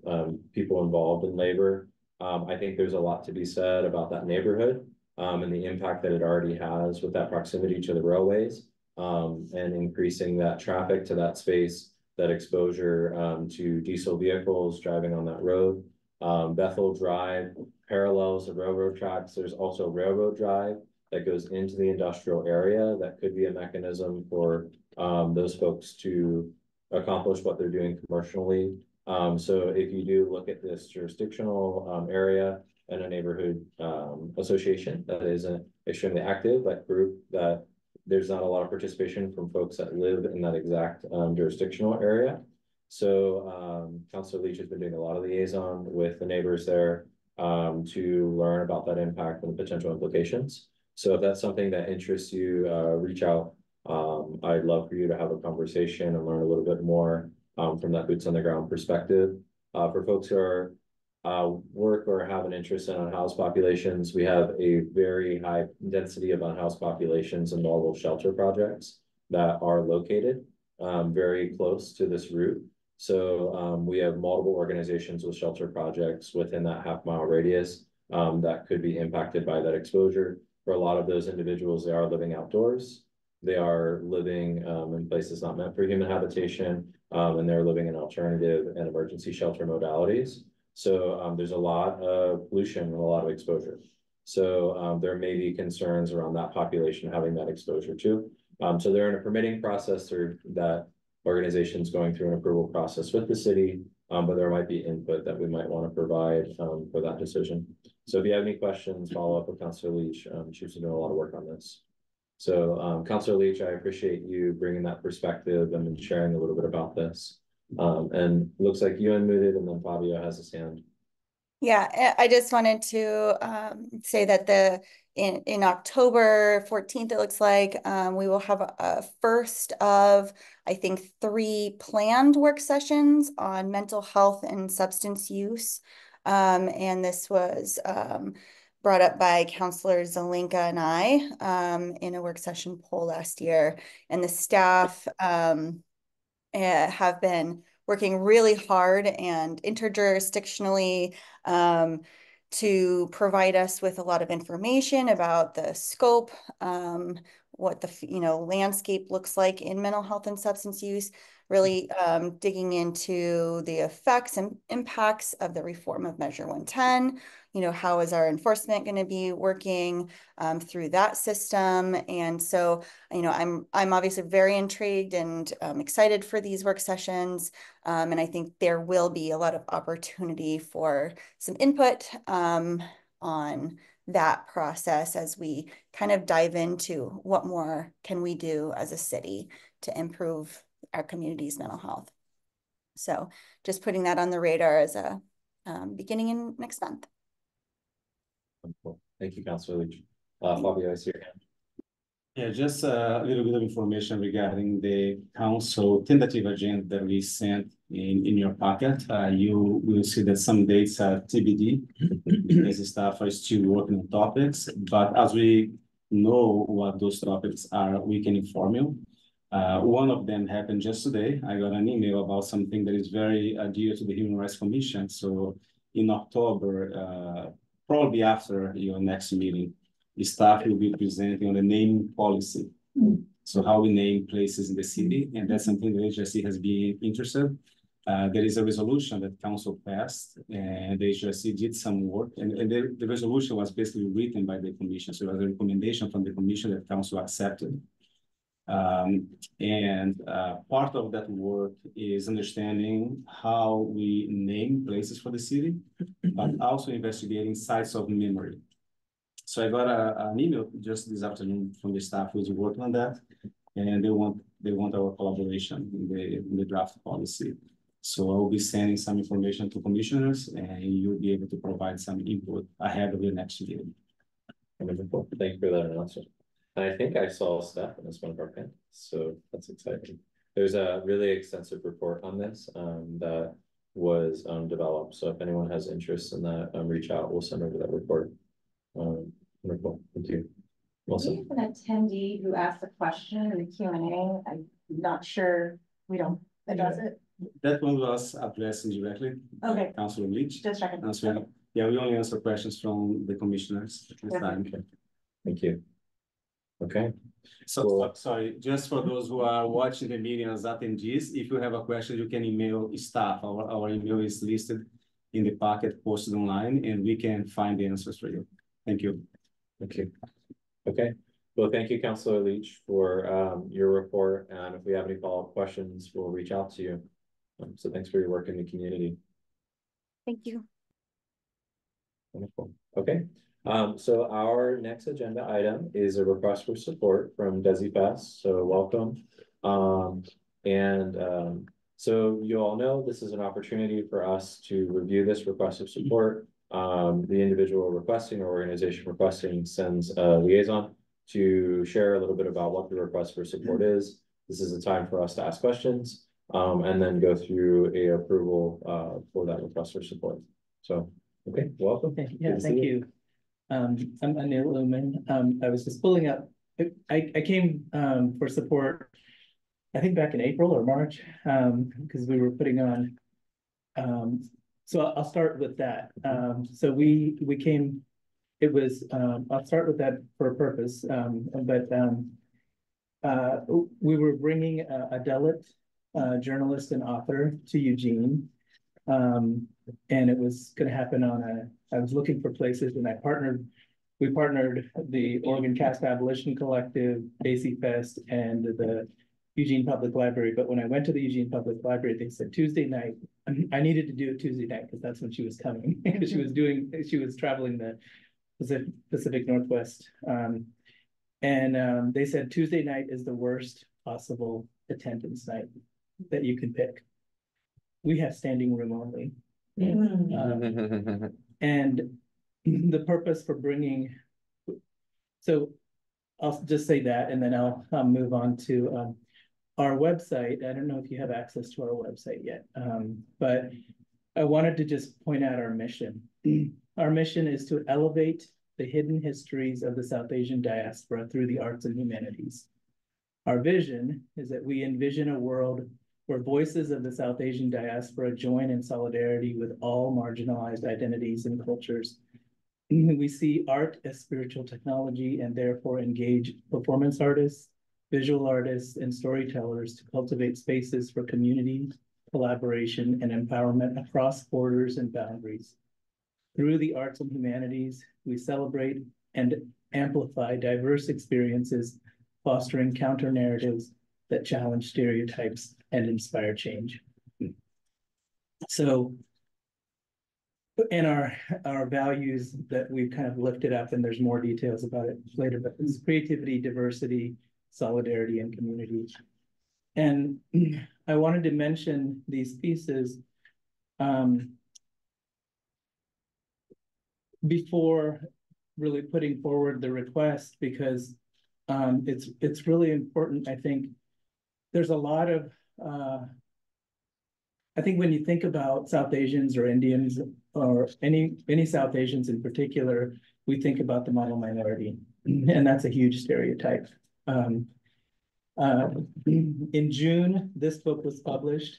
people involved in labor. I think there's a lot to be said about that neighborhood and the impact that it already has with that proximity to the railways and increasing that traffic to that space, that exposure to diesel vehicles driving on that road. Bethel Drive parallels the railroad tracks. There's also Railroad Drive that goes into the industrial area that could be a mechanism for those folks to accomplish what they're doing commercially. So if you do look at this jurisdictional area and a neighborhood association that is extremely active, that group, that there's not a lot of participation from folks that live in that exact jurisdictional area. So Councilor Leach has been doing a lot of liaison with the neighbors there to learn about that impact and the potential implications. So if that's something that interests you, reach out. I'd love for you to have a conversation and learn a little bit more from that boots on the ground perspective. For folks who are work or have an interest in unhoused populations, we have a very high density of unhoused populations and multiple shelter projects that are located very close to this route. So we have multiple organizations with shelter projects within that half-mile radius that could be impacted by that exposure. For a lot of those individuals, they are living outdoors. They are living in places not meant for human habitation, and they're living in alternative and emergency shelter modalities. So there's a lot of pollution and a lot of exposure. So there may be concerns around that population having that exposure too. So they're in a permitting process through that organization's going through an approval process with the city, but there might be input that we might want to provide for that decision. So if you have any questions, follow up with Councilor Leach. She's doing a lot of work on this. So Councilor Leach, I appreciate you bringing that perspective and sharing a little bit about this. And looks like you unmuted and then Fabio has his hand. Yeah, I just wanted to say that in October 14th, it looks like we will have a first of, I think, 3 planned work sessions on mental health and substance use. And this was brought up by Councilor Zelenka and I in a work session poll last year. And the staff have been working really hard and interjurisdictionally to provide us with a lot of information about the scope, what the landscape looks like in mental health and substance use, really digging into the effects and impacts of the reform of Measure 110. How is our enforcement going to be working through that system? And so, I'm obviously very intrigued and excited for these work sessions. And I think there will be a lot of opportunity for some input on that process as we kind of dive into what more can we do as a city to improve our community's mental health. So just putting that on the radar as a beginning in next month. Cool. Thank you, Councilor Leach. Fabio, I see your hand. Yeah, just a little bit of information regarding the council tentative agenda that we sent in your packet. You will see that some dates are TBD because the staff are still working on topics. But as we know what those topics are, we can inform you. One of them happened just today. I got an email about something that is very dear to the Human Rights Commission. So in October, probably after your next meeting, the staff will be presenting on the naming policy. So how we name places in the city, and that's something that HRC has been interested. There is a resolution that council passed, and the HRC did some work, and the resolution was basically written by the commission. So it was a recommendation from the commission that council accepted. Part of that work is understanding how we name places for the city, but also investigating sites of memory. So I got an email just this afternoon from the staff who's working on that. and they want our collaboration in the draft policy. So I will be sending some information to commissioners, and you'll be able to provide some input ahead of the next meeting. Wonderful. Thank you for that announcement. And I think I saw Steph as one of our panelists, so that's exciting. There's a really extensive report on this that was developed. So if anyone has interest in that, reach out. We'll send over that report. Wonderful. Thank you. We have an attendee who asked a question in the Q&A. I'm not sure we don't address it. That one was addressed directly. Okay. Councilor Leach. Just checking. Okay. Yeah, we only answer questions from the commissioners at this time. Okay. Thank you. Okay. So cool. Sorry, just for those who are watching the meeting as attendees, if you have a question, you can email staff. Our email is listed in the packet posted online, and we can find the answers for you. Thank you. Thank you. Okay. Well, thank you, Councilor Leach, for your report. And if we have any follow-up questions, we'll reach out to you. So thanks for your work in the community. Thank you. Wonderful. Okay. So our next agenda item is a request for support from DesiFest. So welcome. So you all know this is an opportunity for us to review this request of support. The individual requesting or organization requesting sends a liaison to share a little bit about what the request for support is. This is a time for us to ask questions and then go through a approval for that request for support. So, okay, welcome. Okay, yeah, thank you. I'm Anil Lumen. I was just pulling up, I came for support, I think back in April or March, because we were putting on, so I'll start with that. So we came, it was, I'll start with that for a purpose, we were bringing a Dalit journalist and author to Eugene. And it was going to happen on I was looking for places, and we partnered the Oregon Cast Abolition Collective, DesiFest, and the Eugene Public Library. But when I went to the Eugene Public Library, they said Tuesday night. I needed to do it Tuesday night because that's when she was coming. she was traveling the Pacific Northwest. They said Tuesday night is the worst possible attendance night that you can pick. We have standing room only. And the purpose for bringing, so I'll just say that, and then I'll move on to our website. I don't know if you have access to our website yet, but I wanted to just point out our mission. Our mission is to elevate the hidden histories of the South Asian diaspora through the arts and humanities. Our vision is that we envision a world where voices of the South Asian diaspora join in solidarity with all marginalized identities and cultures. We see art as spiritual technology and therefore engage performance artists, visual artists, and storytellers to cultivate spaces for community, collaboration, and empowerment across borders and boundaries. Through the arts and humanities, we celebrate and amplify diverse experiences, fostering counter-narratives that challenge stereotypes and inspire change. So, and our values that we've kind of lifted up, and there's more details about it later, but it's creativity, diversity, solidarity, and community. And I wanted to mention these pieces before really putting forward the request, because it's really important. I think there's a lot of, I think when you think about South Asians or Indians or any South Asians in particular, we think about the model minority, and that's a huge stereotype. In June, this book was published,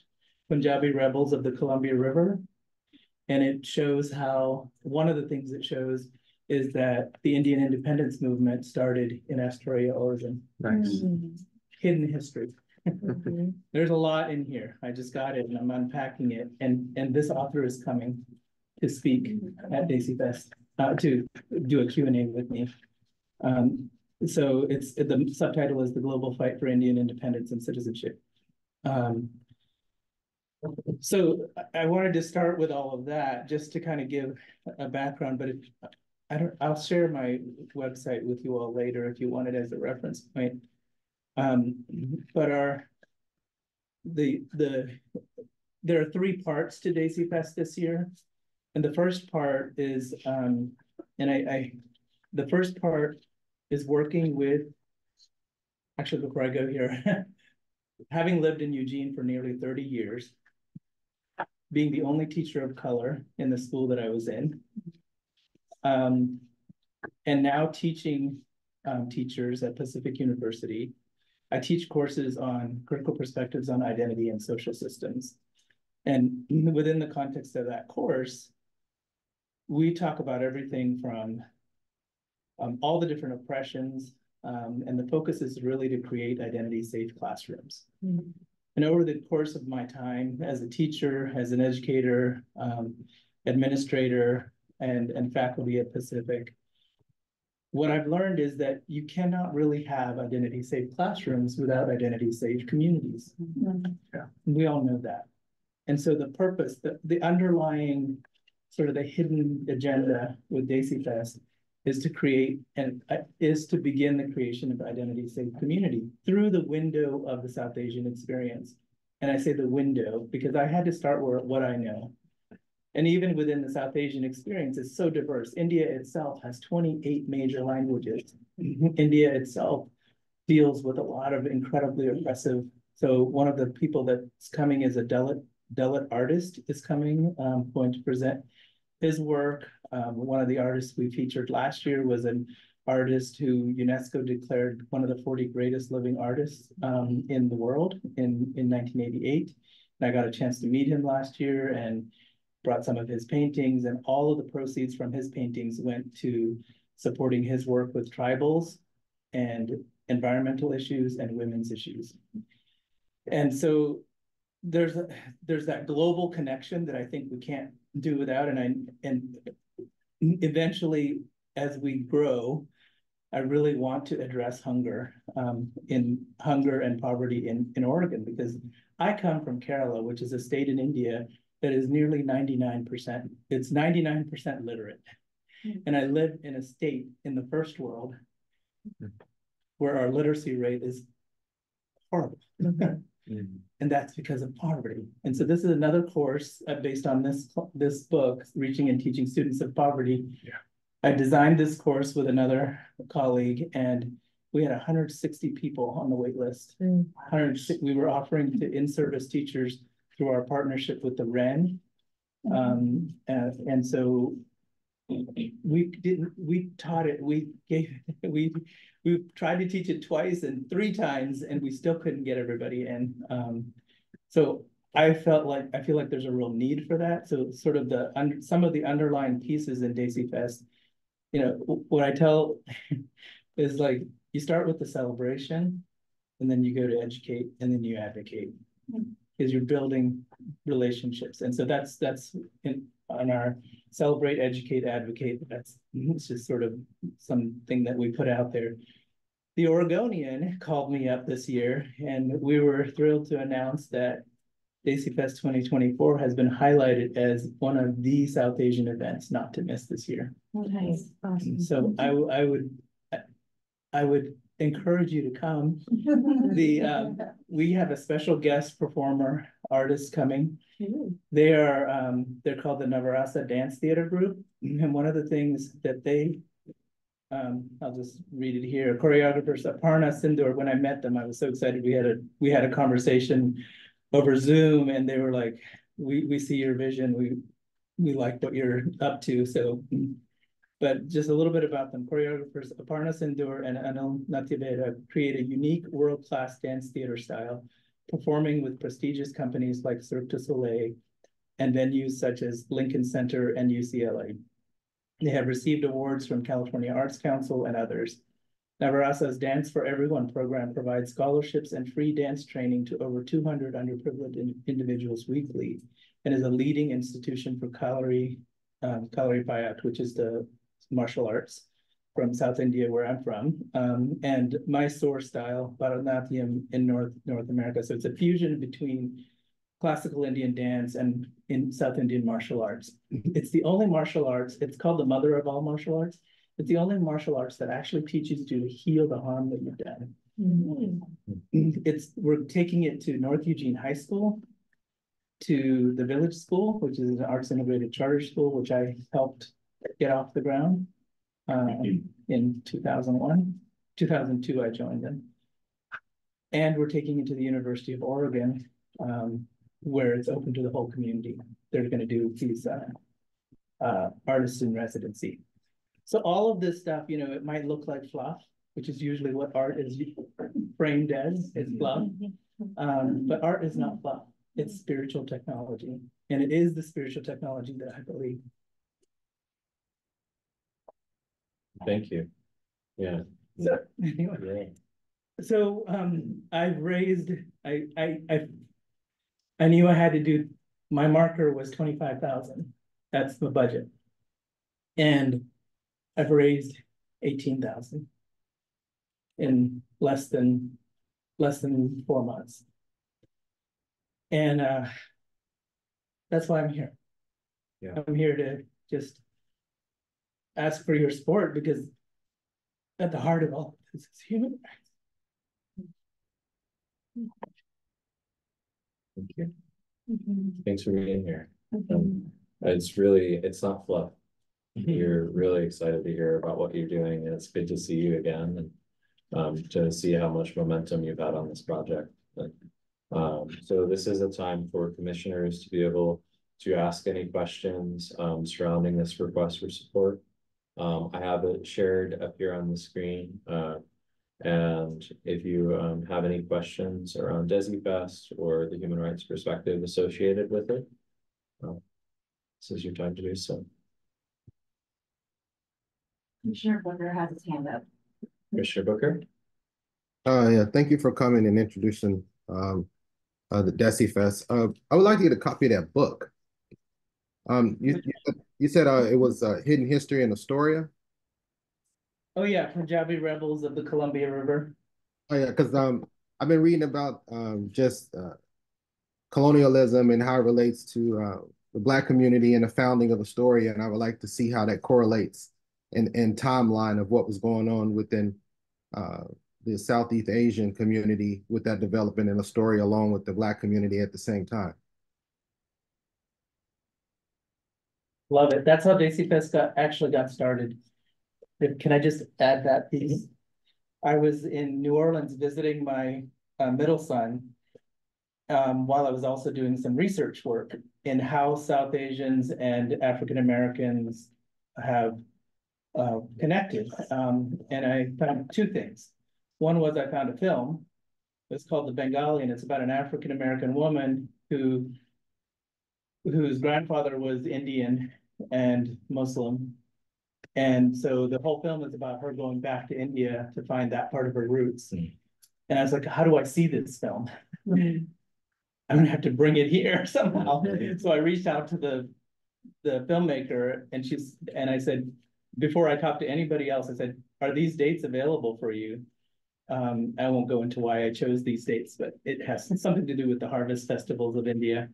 Punjabi Rebels of the Columbia River, and it shows how, one of the things it shows is that the Indian independence movement started in Astoria, Oregon. Nice. Hidden history. There's a lot in here. I just got it and I'm unpacking it. And this author is coming to speak at DesiFest to do a Q&A with me. So the subtitle is The Global Fight for Indian Independence and Citizenship. So I wanted to start with all of that just to kind of give a background, but I'll share my website with you all later if you want it as a reference point. But there are 3 parts to Daisy Fest this year. And the first part is, the first part is working with, actually, before I go here, having lived in Eugene for nearly 30 years, being the only teacher of color in the school that I was in, and now teaching teachers at Pacific University. I teach courses on critical perspectives on identity and social systems. And within the context of that course, we talk about everything from all the different oppressions, and the focus is really to create identity-safe classrooms. Mm-hmm. And over the course of my time as a teacher, as an educator, administrator, and faculty at Pacific, what I've learned is that you cannot really have identity-safe classrooms without identity-safe communities. Mm-hmm. Yeah. We all know that. And so the purpose, the underlying sort of the hidden agenda with Daisy Fest is to create is to begin the creation of identity-safe community through the window of the South Asian experience. And I say the window because I had to start with what I know. And even within the South Asian experience, it's so diverse. India itself has 28 major languages. India itself deals with a lot of incredibly oppressive. So one of the people that's coming is a Dalit artist is coming, going to present his work. One of the artists we featured last year was an artist who UNESCO declared one of the 40 greatest living artists in the world in 1988. And I got a chance to meet him last year and brought some of his paintings, and all of the proceeds from his paintings went to supporting his work with tribals and environmental issues and women's issues. And so there's that global connection that I think we can't do without. And eventually, as we grow, I really want to address hunger and poverty in Oregon, because I come from Kerala, which is a state in India that is nearly 99%. It's 99% literate. And I live in a state in the first world where our literacy rate is horrible. And that's because of poverty. And so this is another course based on this book, Reaching and Teaching Students of Poverty. Yeah. I designed this course with another colleague, and we had 160 people on the wait list. We were offering to in-service teachers through our partnership with the Wren. And so we taught it, we tried to teach it twice and 3 times, and we still couldn't get everybody in. So I feel like there's a real need for that. So sort of some of the underlying pieces in Daisy Fest, you know, what I tell is like, you start with the celebration, and then you go to educate, and then you advocate, because you're building relationships. And so that's on our celebrate, educate, advocate. It's just sort of something that we put out there. The Oregonian called me up this year, and we were thrilled to announce that Daisy Fest 2024 has been highlighted as one of the South Asian events not to miss this year. Nice. Awesome. So I would encourage you to come. We have a special guest performer artist coming. They're called the Navarasa Dance Theater Group, and one of the things that they I'll just read it here. Choreographers Aparna Sindur. When I met them, I was so excited. We had a conversation over Zoom, and they were like, "We see your vision. We like what you're up to." So. But just a little bit about them. Choreographers Aparna Sindur and Anil Natyaveda create a unique world-class dance theater style, performing with prestigious companies like Cirque du Soleil and venues such as Lincoln Center and UCLA. They have received awards from California Arts Council and others. Navarasa's Dance for Everyone program provides scholarships and free dance training to over 200 underprivileged individuals weekly, and is a leading institution for Kalari Payat, which is the martial arts from South India, where I'm from, and Mysore style Bharatanatyam in North America. So it's a fusion between classical Indian dance and in South Indian martial arts. It's the only martial arts, it's called the mother of all martial arts. It's the only martial arts that actually teaches you to heal the harm that you've done. We're taking it to North Eugene High School, to the Village School, which is an arts integrated charter school, which I helped get off the ground in 2001. 2002, I joined them. And we're taking it to the University of Oregon, where it's open to the whole community. They're going to do these artists in residency. So all of this stuff, you know, it might look like fluff, which is usually what art is framed as, is fluff. But art is not fluff. It's spiritual technology. And it is the spiritual technology that I believe. Thank you. Yeah. So anyway, so I've raised, I knew I had to do, my marker was 25,000. That's the budget. And I've raised 18,000 in less than 4 months. And that's why I'm here. Yeah. I'm here to just ask for your support, because at the heart of all this is human rights. Thank you. Thanks for being here. It's not fluff. We're really excited to hear about what you're doing, and it's good to see you again, and to see how much momentum you've had on this project. So this is a time for commissioners to be able to ask any questions surrounding this request for support. I have it shared up here on the screen. And if you have any questions around DesiFest or the human rights perspective associated with it, this is your time to do so. Commissioner Booker has his hand up. Commissioner Booker? Yeah, thank you for coming and introducing the DesiFest. I would like to get a copy of that book. You said it was Hidden History in Astoria? Oh yeah, Punjabi rebels of the Columbia River. Oh yeah, because I've been reading about just colonialism and how it relates to the Black community and the founding of Astoria, and I would like to see how that correlates in timeline of what was going on within the Southeast Asian community with that development in Astoria, along with the Black community at the same time. Love it. That's how DesiFest actually got started. Can I just add that piece? I was in New Orleans visiting my middle son while I was also doing some research work in how South Asians and African Americans have connected. And I found two things. One was I found a film. It's called The Bengali, and it's about an African American woman whose grandfather was Indian and Muslim. And so the whole film is about her going back to India to find that part of her roots. And I was like, how do I see this film? I'm gonna have to bring it here somehow. So I reached out to the filmmaker, and I said, before I talked to anybody else, I said, are these dates available for you? I won't go into why I chose these dates, but it has something to do with the harvest festivals of India.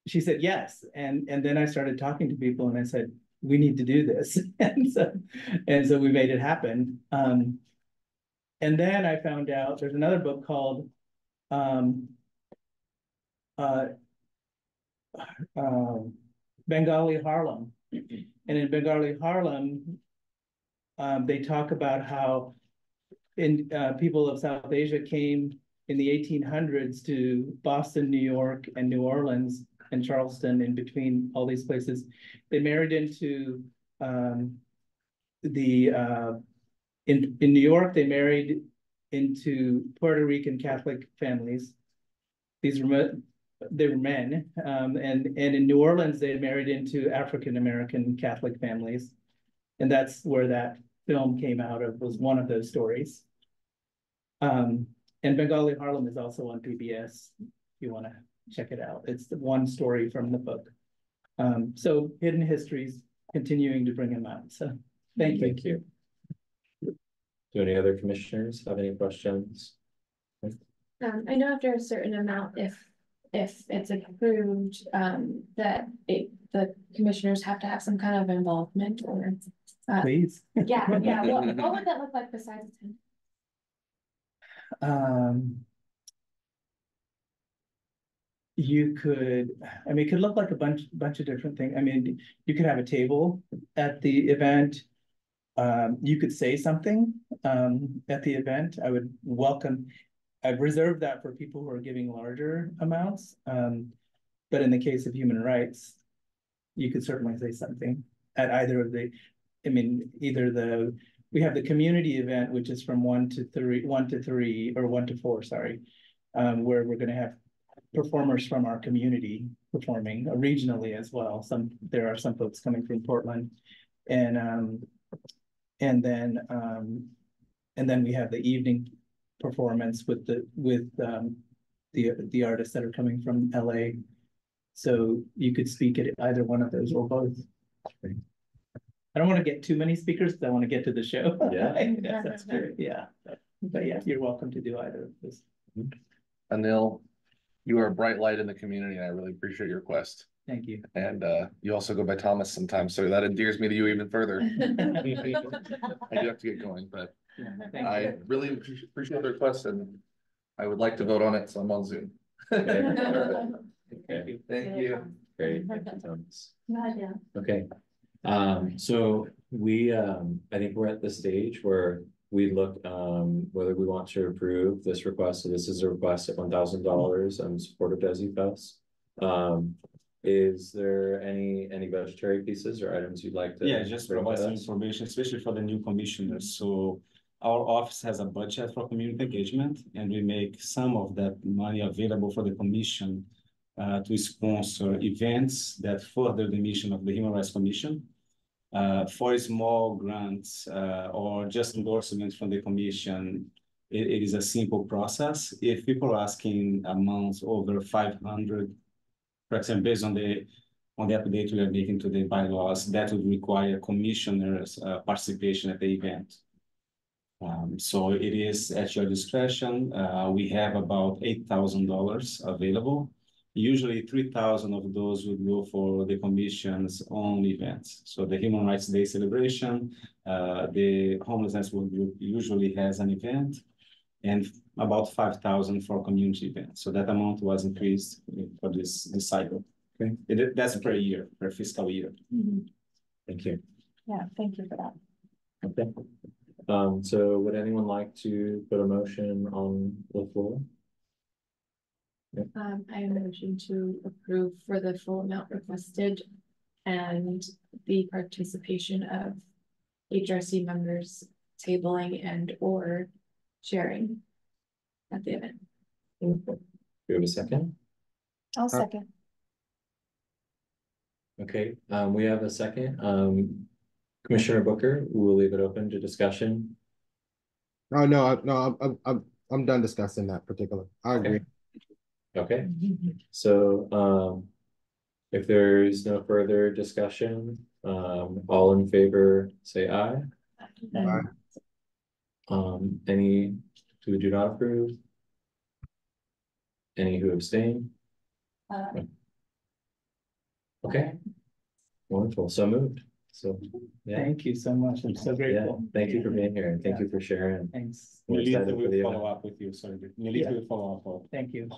She said yes, and then I started talking to people, and I said, we need to do this, and so we made it happen. And then I found out there's another book called Bengali Harlem, and in Bengali Harlem, they talk about how people of South Asia came in the 1800s to Boston, New York, and New Orleans, and Charleston, in between all these places. They married into in New York, they married into Puerto Rican Catholic families. They were men, and in New Orleans, they married into African American Catholic families, and that's where that film came out of, was one of those stories. And Bengali Harlem is also on PBS if you want to check it out. It's the one story from the book. So Hidden Histories, continuing to bring them out. So thank you. Thank you. Do any other commissioners have any questions? I know after a certain amount, if it's approved, that the commissioners have to have some kind of involvement or please. Yeah, what would that look like besides attendance? You could, I mean, it could look like a bunch of different things. I mean, you could have a table at the event. You could say something at the event. I would welcome, I've reserved that for people who are giving larger amounts. But in the case of human rights, you could certainly say something at either of the, I mean, we have the community event, which is from 1 to 4, sorry, where we're going to have performers from our community performing regionally as well. There are some folks coming from Portland, and then we have the evening performance with the artists that are coming from LA. So you could speak at either one of those or both. I don't want to get too many speakers because I want to get to the show. Yeah. That's true. Yeah. But yeah, you're welcome to do either of those. Anil, you are a bright light in the community, and I really appreciate your request. Thank you. And you also go by Thomas sometimes, so that endears me to you even further. I do have to get going, but I really appreciate the request, and I would like to vote on it, so I'm on Zoom. Okay. Thank you. Great. Thank you, Thomas. Yeah. Okay. So we, I think we're at the stage where we look, whether we want to approve this request. So this is a request at $1,000 in support of Desi Fest. Is there any budgetary pieces or items you'd like to? Yeah, just provide some information, especially for the new commissioners. So our office has a budget for community engagement, and we make some of that money available for the commission to sponsor events that further the mission of the Human Rights Commission. For small grants or just endorsements from the commission, it is a simple process. If people are asking amounts over 500, for example, based on the update we are making to the bylaws, that would require commissioners' participation at the event. So it is at your discretion. We have about $8,000 available. Usually 3,000 of those would go for the commission's own events. So the Human Rights Day celebration, the Homelessness Work Group usually has an event, and about 5,000 for community events. So that amount was increased for this cycle. Okay, that's per year, per fiscal year. Thank you. Yeah, thank you for that. Okay. So would anyone like to put a motion on the floor? I am motion to approve for the full amount requested and the participation of HRC members tabling and or sharing at the event. Do you have a second? I'll second. Okay, we have a second. Commissioner Booker, we will leave it open to discussion. No, I'm done discussing that particular. I agree. Okay, so if there's no further discussion, all in favor say aye. Aye. Any who do not approve? Any who abstain? Okay, wonderful, so moved. So yeah, Thank you so much. I'm so grateful. yeah, thank you for being here and thank you for sharing. Thanks. We're Melita excited for the will event. follow up with you. Sorry, Melita will follow up. Thank you.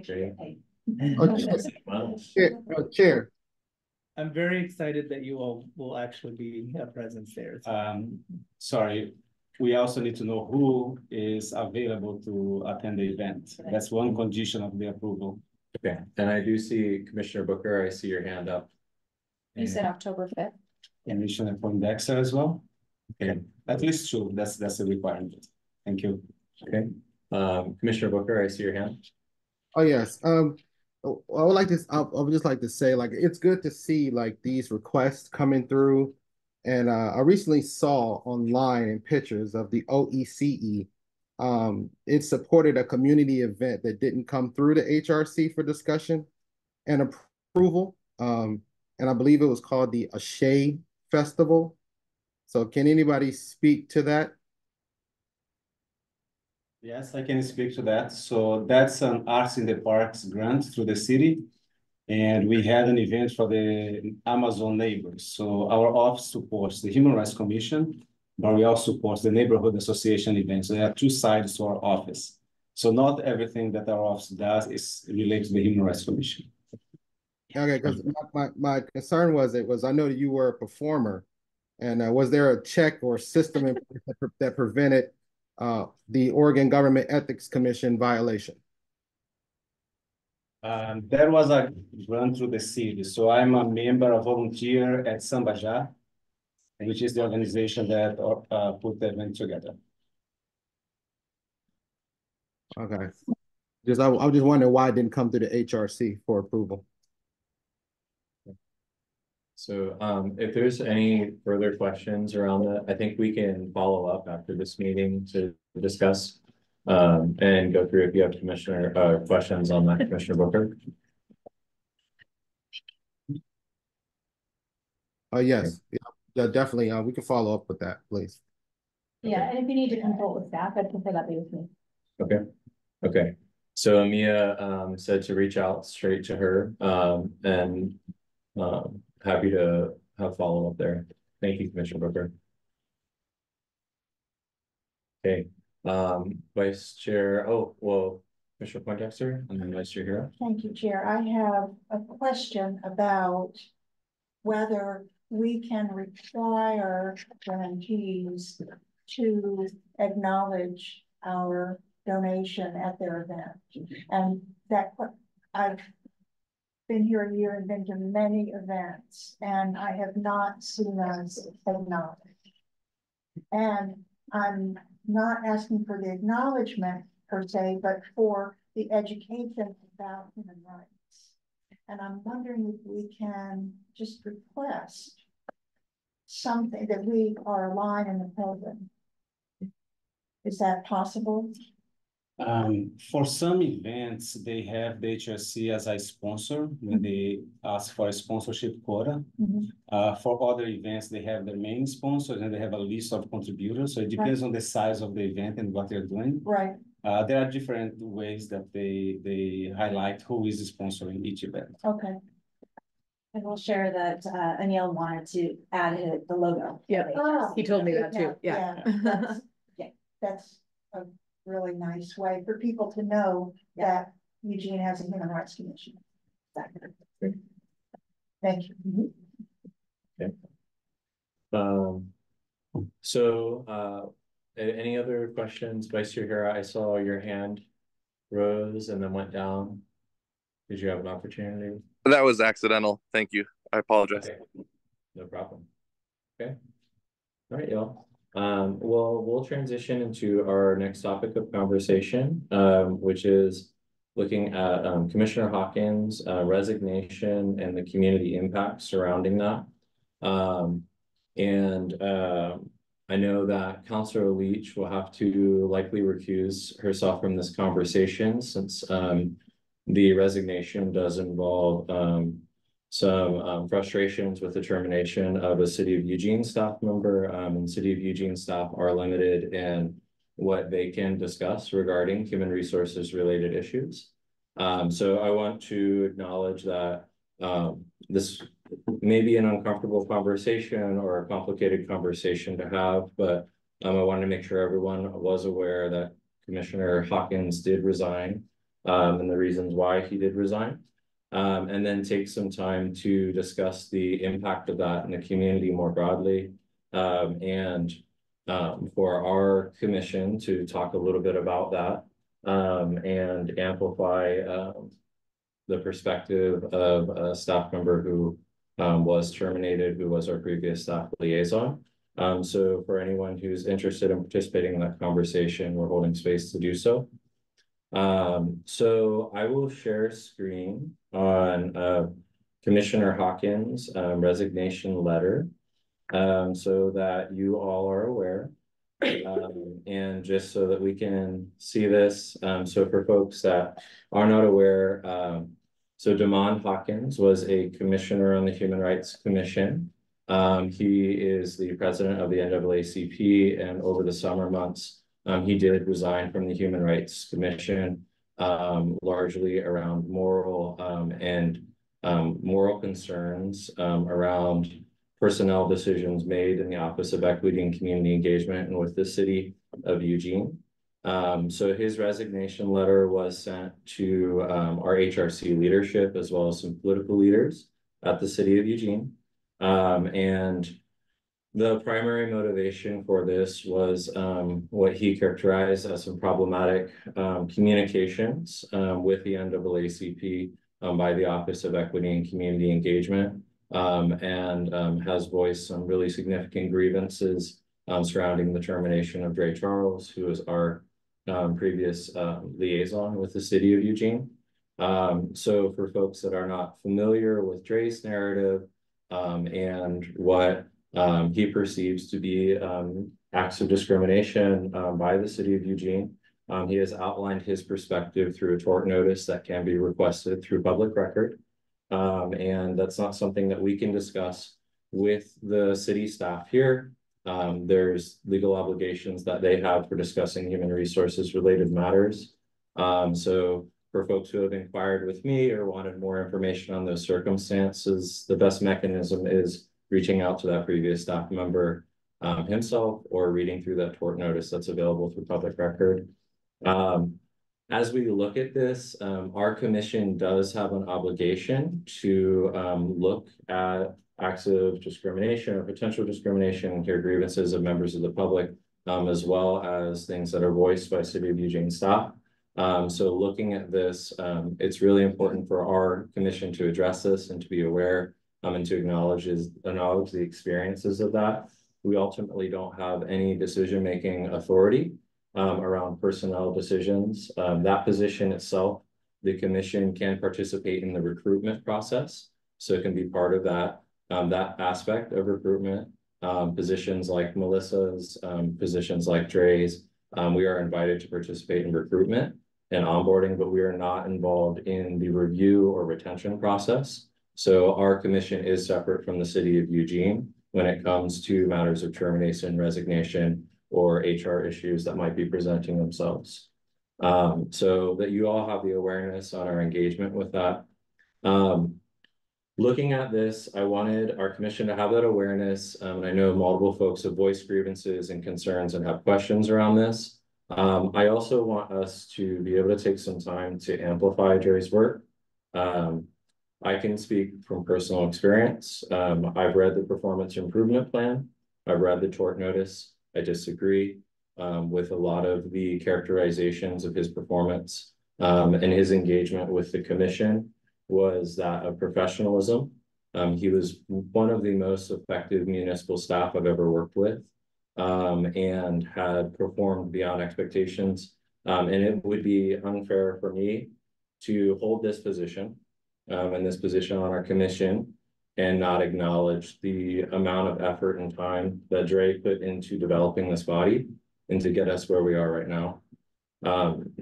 Great. Wow. Chair. I'm very excited that you all will actually be a presence there. Sorry, we also need to know who is available to attend the event. That's one condition of the approval. Okay, and I do see Commissioner Booker, I see your hand up. You said October 5th. Commissioner Poindexter as well. Okay, at least two. That's the requirement. Thank you. Okay, Commissioner Booker, I see your hand. Oh, yes. I would just like to say, like, it's good to see like these requests coming through. And I recently saw online in pictures of the OECE. It supported a community event that didn't come through the HRC for discussion and approval. And I believe it was called the Ashe Festival. So can anybody speak to that? Yes, I can speak to that. So that's an Arts in the Parks grant through the city. And we had an event for the Amazon neighbors. So our office supports the Human Rights Commission, but we also support the Neighborhood Association events. So there are two sides to our office. So not everything that our office does is related to the Human Rights Commission. Okay, because my concern was I know that you were a performer, and was there a check or system in place that prevented the Oregon Government Ethics Commission violation? That was a run through the city. So I'm a member, a volunteer at Sambaja, which is the organization that put the event together. Okay. I was just wondering why it didn't come through the HRC for approval. So if there's any further questions around that, I think we can follow up after this meeting to discuss and go through if you have commissioner questions on that, Commissioner Booker. Yes, yeah, definitely. We can follow up with that, please. Yeah, and if you need to consult with staff, I'd prefer that be with me. Okay. Okay. So Mia said to reach out straight to her and happy to have follow up there. Thank you, Commissioner Booker. Okay. Vice Chair, oh, well, Commissioner Poindexter and then Vice Chair Hira. Thank you, Chair. I have a question about whether we can require grantees to acknowledge our donation at their event. And that I've been here a year and been to many events, and I have not seen us acknowledged. And I'm not asking for the acknowledgement per se, but for the education about human rights. And I'm wondering if we can just request something that we are aligned in the program. Is that possible? For some events, they have the HRC as a sponsor when they ask for a sponsorship quota. For other events, they have their main sponsors and they have a list of contributors. So it depends on the size of the event and what they're doing. Right. There are different ways that they highlight who is sponsoring each event. Okay. And we'll share that Anil wanted to add the logo. Yeah, he told me that too. Yeah. That's a really nice way for people to know that Eugene has a Human Rights Commission. Thank you. Okay. So any other questions, Vice Chair Hira? I saw your hand rose and then went down. Did you have an opportunity? That was accidental. Thank you. I apologize. Okay. No problem. Okay. All right, y'all. Well, we'll transition into our next topic of conversation, which is looking at Commissioner Hawkins' resignation and the community impact surrounding that. I know that Councilor Leach will have to likely recuse herself from this conversation since the resignation does involve some frustrations with the termination of a City of Eugene staff member, and City of Eugene staff are limited in what they can discuss regarding human resources related issues. So I want to acknowledge that this may be an uncomfortable conversation or a complicated conversation to have, but I wanted to make sure everyone was aware that Commissioner Hawkins did resign and the reasons why he did resign. And then take some time to discuss the impact of that in the community more broadly, and for our commission to talk a little bit about that and amplify the perspective of a staff member who was terminated, who was our previous staff liaison. So for anyone who's interested in participating in that conversation, we're holding space to do so. So I will share screen on Commissioner Hawkins' resignation letter so that you all are aware and just so that we can see this. So for folks that are not aware, so Damon Hawkins was a commissioner on the Human Rights Commission. He is the president of the NAACP, and over the summer months, he did resign from the Human Rights Commission, largely around moral and moral concerns around personnel decisions made in the Office of Equity and Community Engagement and with the city of Eugene. So his resignation letter was sent to our HRC leadership as well as some political leaders at the city of Eugene. And the primary motivation for this was what he characterized as some problematic communications with the NAACP by the Office of Equity and Community Engagement, and has voiced some really significant grievances surrounding the termination of Dre Charles, who was our previous liaison with the city of Eugene. So for folks that are not familiar with Dre's narrative and what he perceives to be acts of discrimination by the city of Eugene, he has outlined his perspective through a tort notice that can be requested through public record. And that's not something that we can discuss with the city staff here. There's legal obligations that they have for discussing human resources related matters. So for folks who have inquired with me or wanted more information on those circumstances, the best mechanism is reaching out to that previous staff member himself or reading through that tort notice that's available through public record. As we look at this, our commission does have an obligation to look at acts of discrimination or potential discrimination and hear grievances of members of the public, as well as things that are voiced by City of Eugene staff. So looking at this, it's really important for our commission to address this and to be aware and to acknowledge the experiences of that. We ultimately don't have any decision-making authority around personnel decisions. That position itself, the commission can participate in the recruitment process. So it can be part of that, that aspect of recruitment. Positions like Melissa's, positions like Dre's, we are invited to participate in recruitment and onboarding, but we are not involved in the review or retention process. So our commission is separate from the City of Eugene when it comes to matters of termination, resignation, or HR issues that might be presenting themselves. So that you all have the awareness on our engagement with that. Looking at this, I wanted our commission to have that awareness. And I know multiple folks have voiced grievances and concerns and have questions around this. I also want us to be able to take some time to amplify Dre's work. I can speak from personal experience. I've read the performance improvement plan. I've read the tort notice. I disagree with a lot of the characterizations of his performance, and his engagement with the commission was that of professionalism. He was one of the most effective municipal staff I've ever worked with, and had performed beyond expectations. And it would be unfair for me to hold this position and this position on our commission and not acknowledge the amount of effort and time that Dre put into developing this body and to get us where we are right now.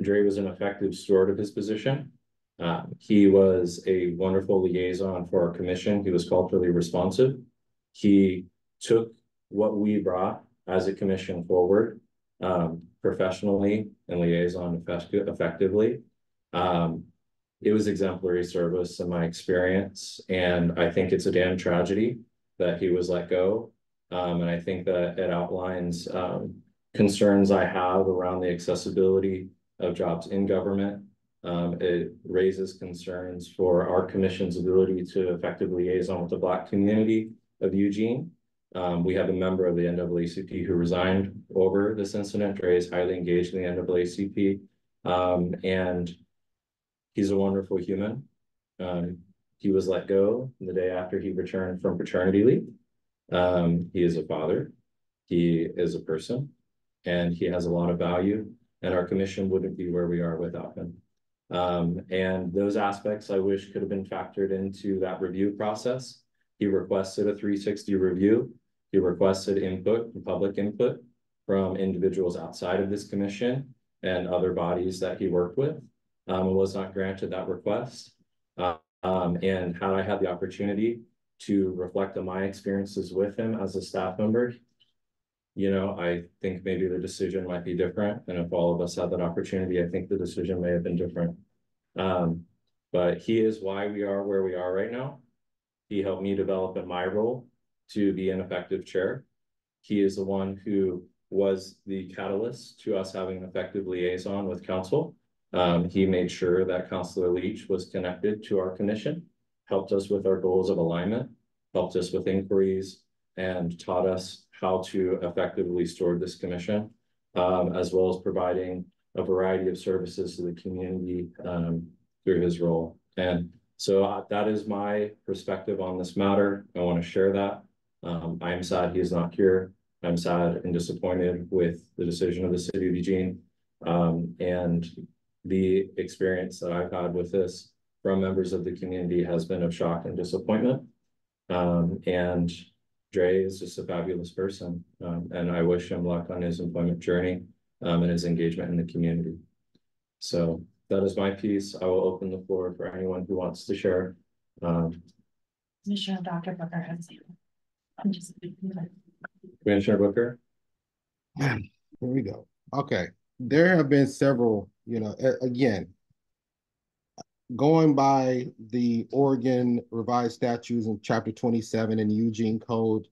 Dre was an effective steward of his position. He was a wonderful liaison for our commission. He was culturally responsive. He took what we brought as a commission forward professionally and liaison effectively. It was exemplary service in my experience, and I think it's a damn tragedy that he was let go. And I think that it outlines concerns I have around the accessibility of jobs in government. It raises concerns for our commission's ability to effectively liaison with the Black community of Eugene. We have a member of the NAACP who resigned over this incident. Dre is highly engaged in the NAACP, and he's a wonderful human. He was let go the day after he returned from paternity leave. He is a father, he is a person, and he has a lot of value, and our commission wouldn't be where we are without him. And those aspects I wish could have been factored into that review process. He requested a 360 review. He requested input, public input from individuals outside of this commission and other bodies that he worked with. Was not granted that request. And had I had the opportunity to reflect on my experiences with him as a staff member, you know, I think maybe the decision might be different. And if all of us had that opportunity, I think the decision may have been different. but he is why we are where we are right now. He helped me develop in my role to be an effective chair. He is the one who was the catalyst to us having an effective liaison with council. He made sure that Councillor Leach was connected to our commission, helped us with our goals of alignment, helped us with inquiries, and taught us how to effectively steward this commission, as well as providing a variety of services to the community through his role. And so that is my perspective on this matter. I want to share that. I am sad he is not here. I'm sad and disappointed with the decision of the city of Eugene. And the experience that I've had with this from members of the community has been of shock and disappointment. And Dre is just a fabulous person. And I wish him luck on his employment journey and his engagement in the community. So that is my piece. I will open the floor for anyone who wants to share. Commissioner Dr. Booker has I'm just. Commissioner Booker. Here we go. Okay. There have been several, again, going by the Oregon revised statutes in chapter 27 in the Eugene Code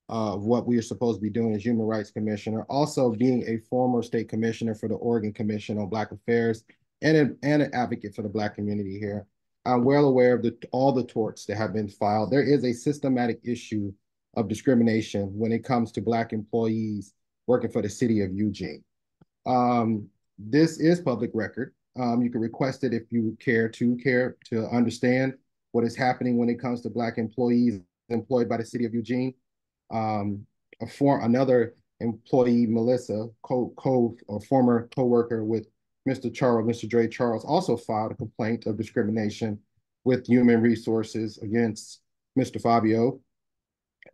of what we are supposed to be doing as Human Rights Commissioner, also being a former state commissioner for the Oregon Commission on Black Affairs and an advocate for the Black community here. I'm well aware of all the torts that have been filed. There is a systematic issue of discrimination when it comes to Black employees working for the city of Eugene. This is public record. You can request it if you care to understand what is happening when it comes to Black employees employed by the city of Eugene. Another employee, Melissa, former co-worker with Mr. Dre Charles, also filed a complaint of discrimination with Human Resources against Mr. Fabio.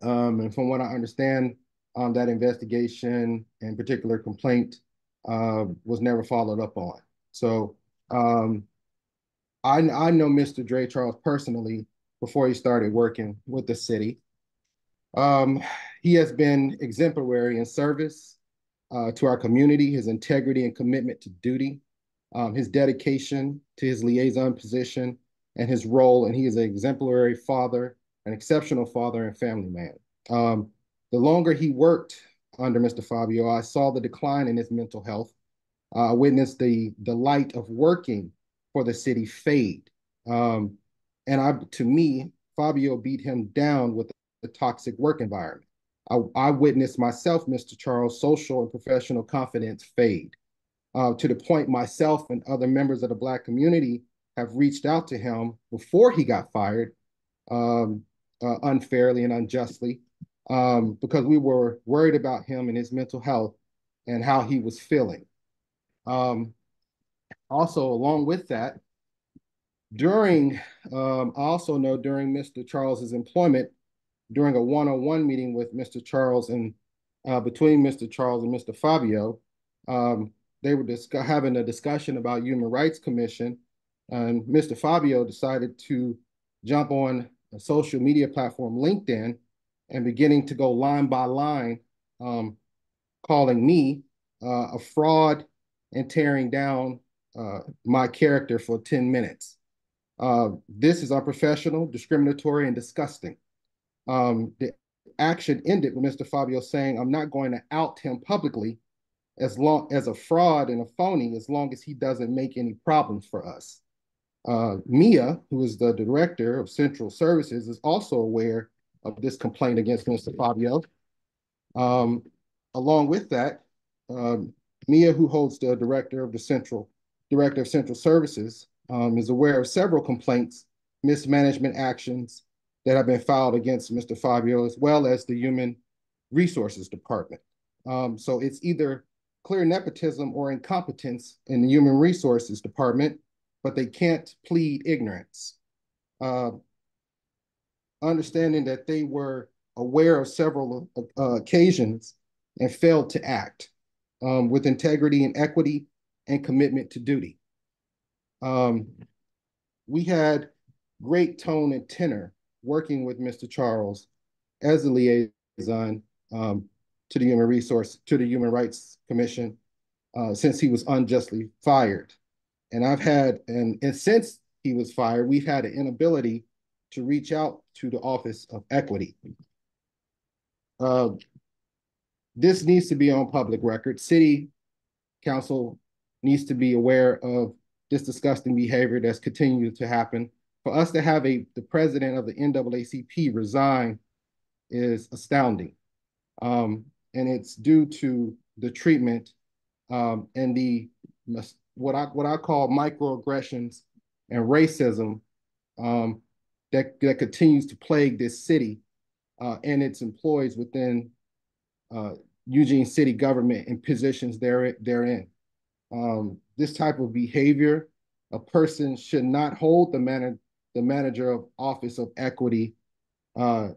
And from what I understand, that investigation and particular complaint was never followed up on. So I know Mr. Dre Charles personally before he started working with the city. He has been exemplary in service to our community, his integrity and commitment to duty, his dedication to his liaison position and his role, and he is an exemplary father, an exceptional father and family man. The longer he worked under Mr. Fabio, I saw the decline in his mental health. I witnessed the light of working for the city fade. To me, Fabio beat him down with the toxic work environment. I witnessed myself, Mr. Charles, social and professional confidence fade to the point myself and other members of the Black community have reached out to him before he got fired unfairly and unjustly because we were worried about him and his mental health and how he was feeling. Also, along with that, I also know during Mr. Charles's employment, during a one-on-one meeting with Mr. Charles and between Mr. Charles and Mr. Fabio, they were having a discussion about Human Rights Commission, and Mr. Fabio decided to jump on a social media platform, LinkedIn, and beginning to go line by line, calling me a fraud and tearing down my character for 10 minutes. This is unprofessional, discriminatory, and disgusting. The action ended with Mr. Fabio saying, I'm not going to out him publicly as long as a fraud and a phony, as long as he doesn't make any problems for us. Mia, who is the director of Central Services, is also aware of this complaint against Mr. Fabio. Along with that, Mia, who holds the director of Central Services, is aware of several complaints, mismanagement actions that have been filed against Mr. Fabio, as well as the Human Resources Department. So it's either clear nepotism or incompetence in the Human Resources Department, but they can't plead ignorance. Understanding that they were aware of several occasions and failed to act with integrity and equity and commitment to duty. We had great tone and tenor working with Mr. Charles as a liaison to the Human Rights Commission since he was unjustly fired. And since he was fired, we've had an inability to reach out to the Office of Equity. This needs to be on public record. City Council needs to be aware of this disgusting behavior that's continued to happen. For us to have the president of the NAACP resign is astounding. And it's due to the treatment and the what I call microaggressions and racism that continues to plague this city and its employees within Eugene city government and positions therein. This type of behavior, a person should not hold the manager of Office of Equity,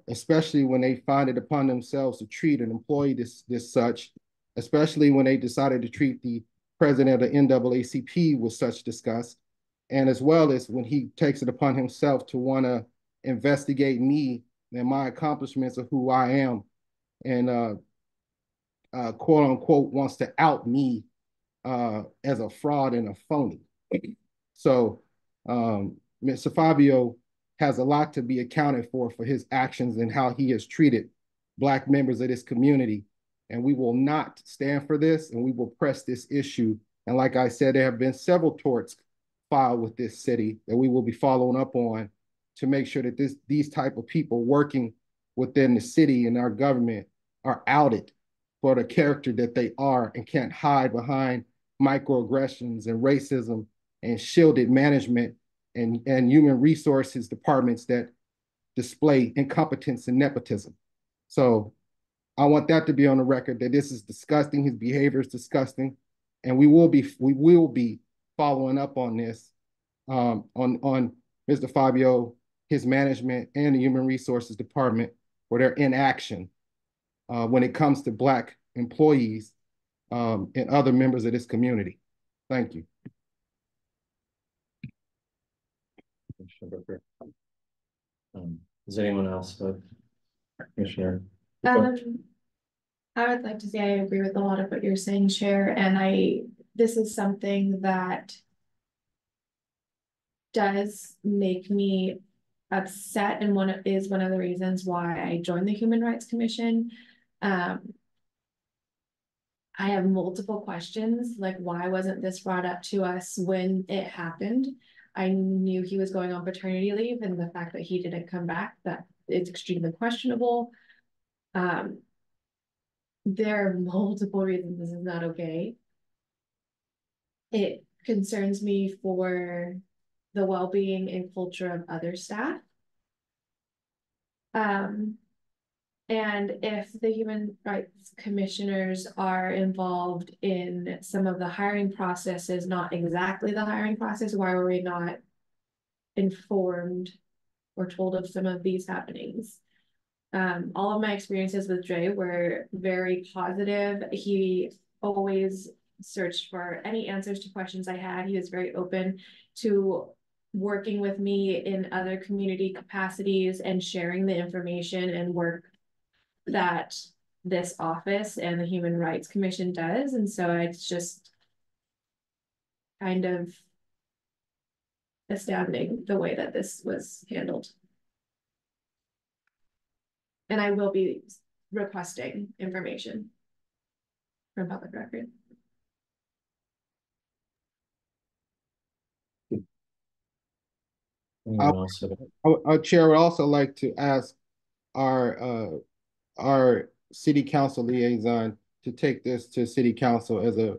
especially when they find it upon themselves to treat an employee this such, especially when they decided to treat the president of the NAACP with such disgust, and as well as when he takes it upon himself to want to investigate me and my accomplishments of who I am, and quote unquote wants to out me as a fraud and a phony. So Mr. Fabio has a lot to be accounted for his actions and how he has treated Black members of this community. And we will not stand for this, and we will press this issue. And like I said, there have been several torts filed with this city that we will be following up on to make sure that these type of people working within the city and our government are outed for the character that they are and can't hide behind microaggressions and racism and shielded management and human resources departments that display incompetence and nepotism. So I want that to be on the record, that this is disgusting. His behavior is disgusting. And we will be following up on this, on Mr. Fabio, his management, and the Human Resources Department for their inaction when it comes to Black employees and other members of this community. Thank you. Does anyone else have Commissioner? I would like to say I agree with a lot of what you're saying, Chair, and this is something that does make me upset, and is one of the reasons why I joined the Human Rights Commission. I have multiple questions, like why wasn't this brought up to us when it happened? I knew he was going on paternity leave, and the fact that he didn't come back, that is extremely questionable. There are multiple reasons this is not okay. It concerns me for the well-being and culture of other staff. And if the Human Rights Commissioners are involved in some of the hiring processes, not exactly the hiring process, why were we not informed or told of some of these happenings? All of my experiences with Dre were very positive. He always searched for any answers to questions I had. He was very open to working with me in other community capacities and sharing the information and work that this office and the Human Rights Commission does. And so it's just kind of astounding the way that this was handled. And I will be requesting information from public record. Our chair would also like to ask our city council liaison to take this to city council as a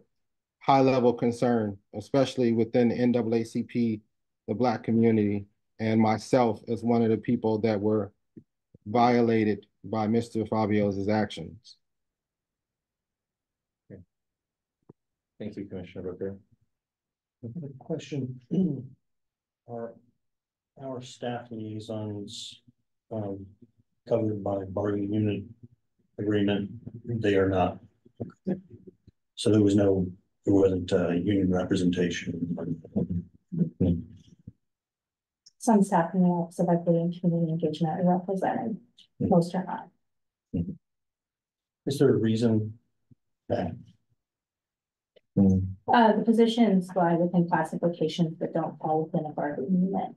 high-level concern, especially within the NAACP, the Black community, and myself as one of the people that were violated by Mr. Fabio's actions. Okay. Thank you, Commissioner Booker. Question. Our staff liaisons covered by bargaining unit agreement? They are not. So there wasn't union representation. Some staff in the Office of Equity and Community Engagement are represented, most are not. Is there a reason that The positions lie within classifications that don't fall within a bargaining unit.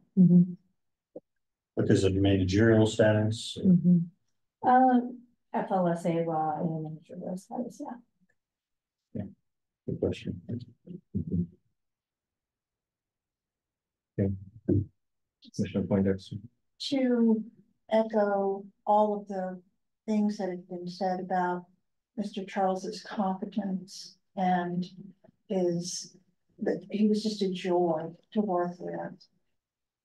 Because of managerial status. FLSA law and managerial status, yeah. Good question. Okay. Commissioner Poindexter. To echo all of the things that have been said about Mr. Charles's competence and that he was just a joy to work with.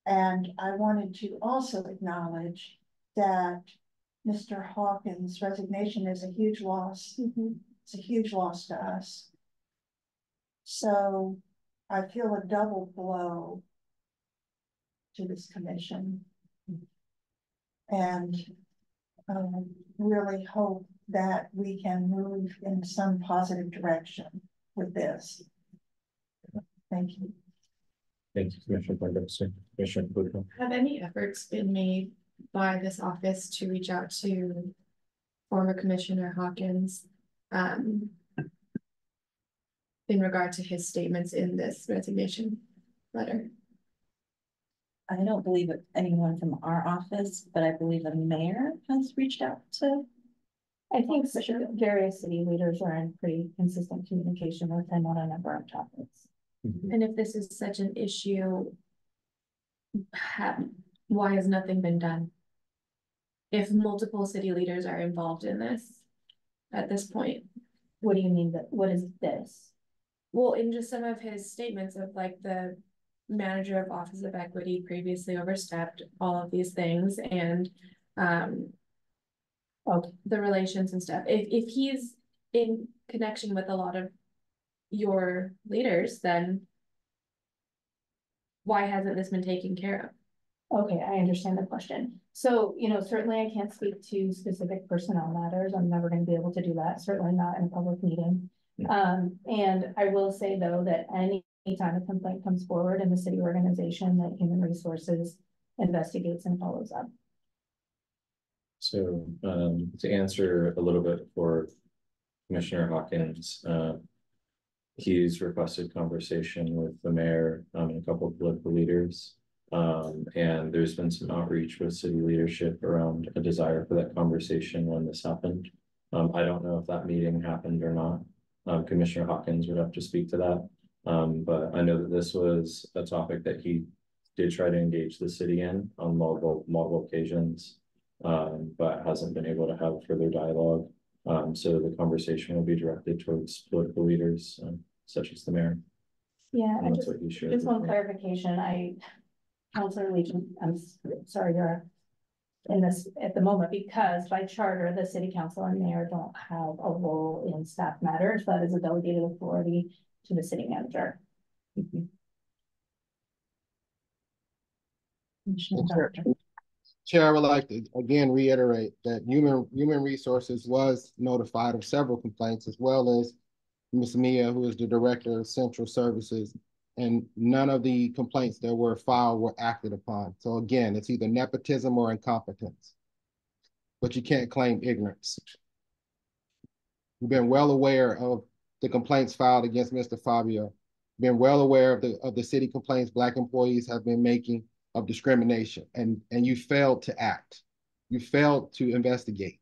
And I wanted to also acknowledge that Mr. Hawkins' resignation is a huge loss. It's a huge loss to us. So I feel a double blow to this commission. And really hope that we can move in some positive direction with this. Thank you. Thank you, Commissioner Poindexter. Commissioner Caputo. Have any efforts been made by this office to reach out to former Commissioner Hawkins in regard to his statements in this resignation letter? I don't believe anyone from our office, but I believe a mayor has reached out to. I think various city leaders are in pretty consistent communication with him on a number of topics. And if this is such an issue, why has nothing been done? If multiple city leaders are involved in this at this point. What do you mean that, what is this? Well, in just some of his statements of like the manager of Office of Equity previously overstepped all of these things and the relations and stuff. If he's in connection with a lot of your leaders, then why hasn't this been taken care of? Okay, I understand the question. So, you know, certainly I can't speak to specific personnel matters. I'm never going to be able to do that, certainly not in a public meeting. And I will say though, that any time a complaint comes forward in the city organization, that Human Resources investigates and follows up. So to answer a little bit for Commissioner Hawkins, he's requested conversation with the mayor and a couple of political leaders. And there's been some outreach with city leadership around a desire for that conversation when this happened. I don't know if that meeting happened or not. Commissioner Hawkins would have to speak to that. But I know that this was a topic that he did try to engage the city in on multiple occasions, but hasn't been able to have further dialogue. So the conversation will be directed towards political leaders, such as the mayor. Yeah, and just one clarification. Councilor Leach, I'm sorry, you're in this at the moment, because by charter, the city council and mayor don't have a role in staff matters. That is a delegated authority to the city manager. Chair, I would like to again reiterate that Human Resources was notified of several complaints, as well as Ms. Mia, who is the Director of Central Services, and none of the complaints that were filed were acted upon. So again, it's either nepotism or incompetence, but you can't claim ignorance. We've been well aware of the complaints filed against Mr. Fabio, been well aware of the city complaints Black employees have been making of discrimination, and you failed to act. You failed to investigate.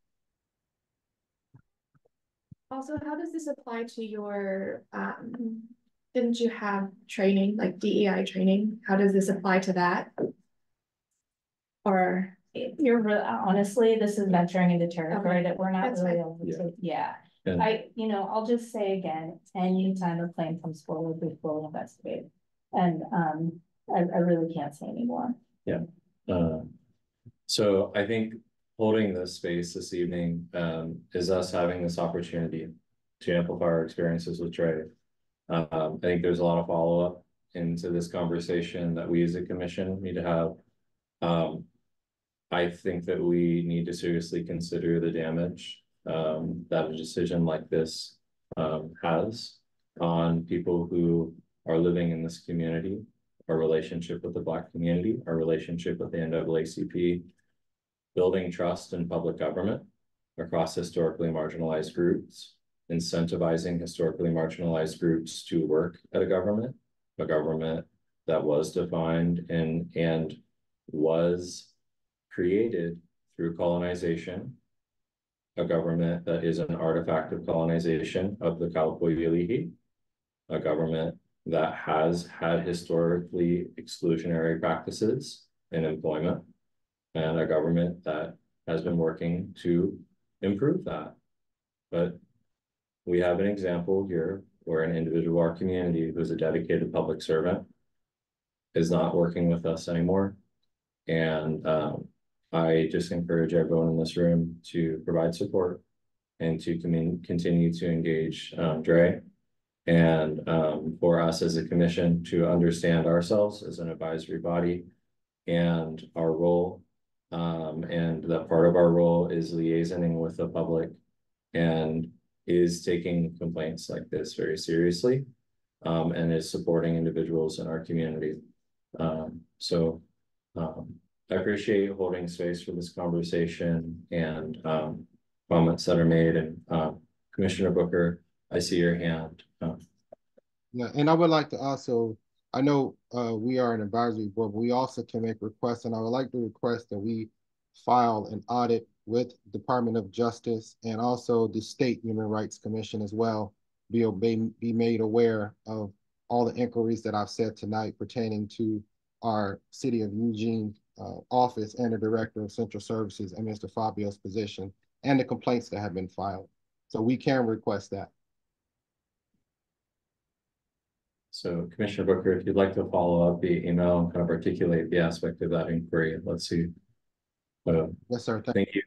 Also, how does this apply to your, didn't you have training, like DEI training? How does this apply to that? Or honestly, this is venturing into territory that we're not really able to, I'll just say again, anytime a claim comes forward, we will investigate. And I really can't say anymore. Yeah. So I think holding this space this evening is us having this opportunity to amplify our experiences with Trey. I think there's a lot of follow-up into this conversation that we as a commission need to have. I think that we need to seriously consider the damage that a decision like this has on people who are living in this community, our relationship with the Black community, our relationship with the NAACP, building trust in public government across historically marginalized groups, incentivizing historically marginalized groups to work at a government that was defined and was created through colonization, a government that is an artifact of colonization of the Kalapuya, a government that has had historically exclusionary practices in employment, and a government that has been working to improve that. But we have an example here where an individual in our community who's a dedicated public servant is not working with us anymore. And I just encourage everyone in this room to provide support and to continue to engage Dre, and for us as a commission to understand ourselves as an advisory body and our role, and that part of our role is liaisoning with the public and is taking complaints like this very seriously, and is supporting individuals in our community. I appreciate holding space for this conversation and comments that are made. And Commissioner Booker, I see your hand. Yeah, and I would like to also, I know we are an advisory board, but we also can make requests, and I would like to request that we file an audit with Department of Justice and also the State Human Rights Commission as well, be made aware of all the inquiries that I've said tonight pertaining to our City of Eugene office and the Director of Central Services and Mr. Fabio's position and the complaints that have been filed. So we can request that. So Commissioner Booker, if you'd like to follow up via email and kind of articulate the aspect of that inquiry, let's see. Yes, sir. Thank you.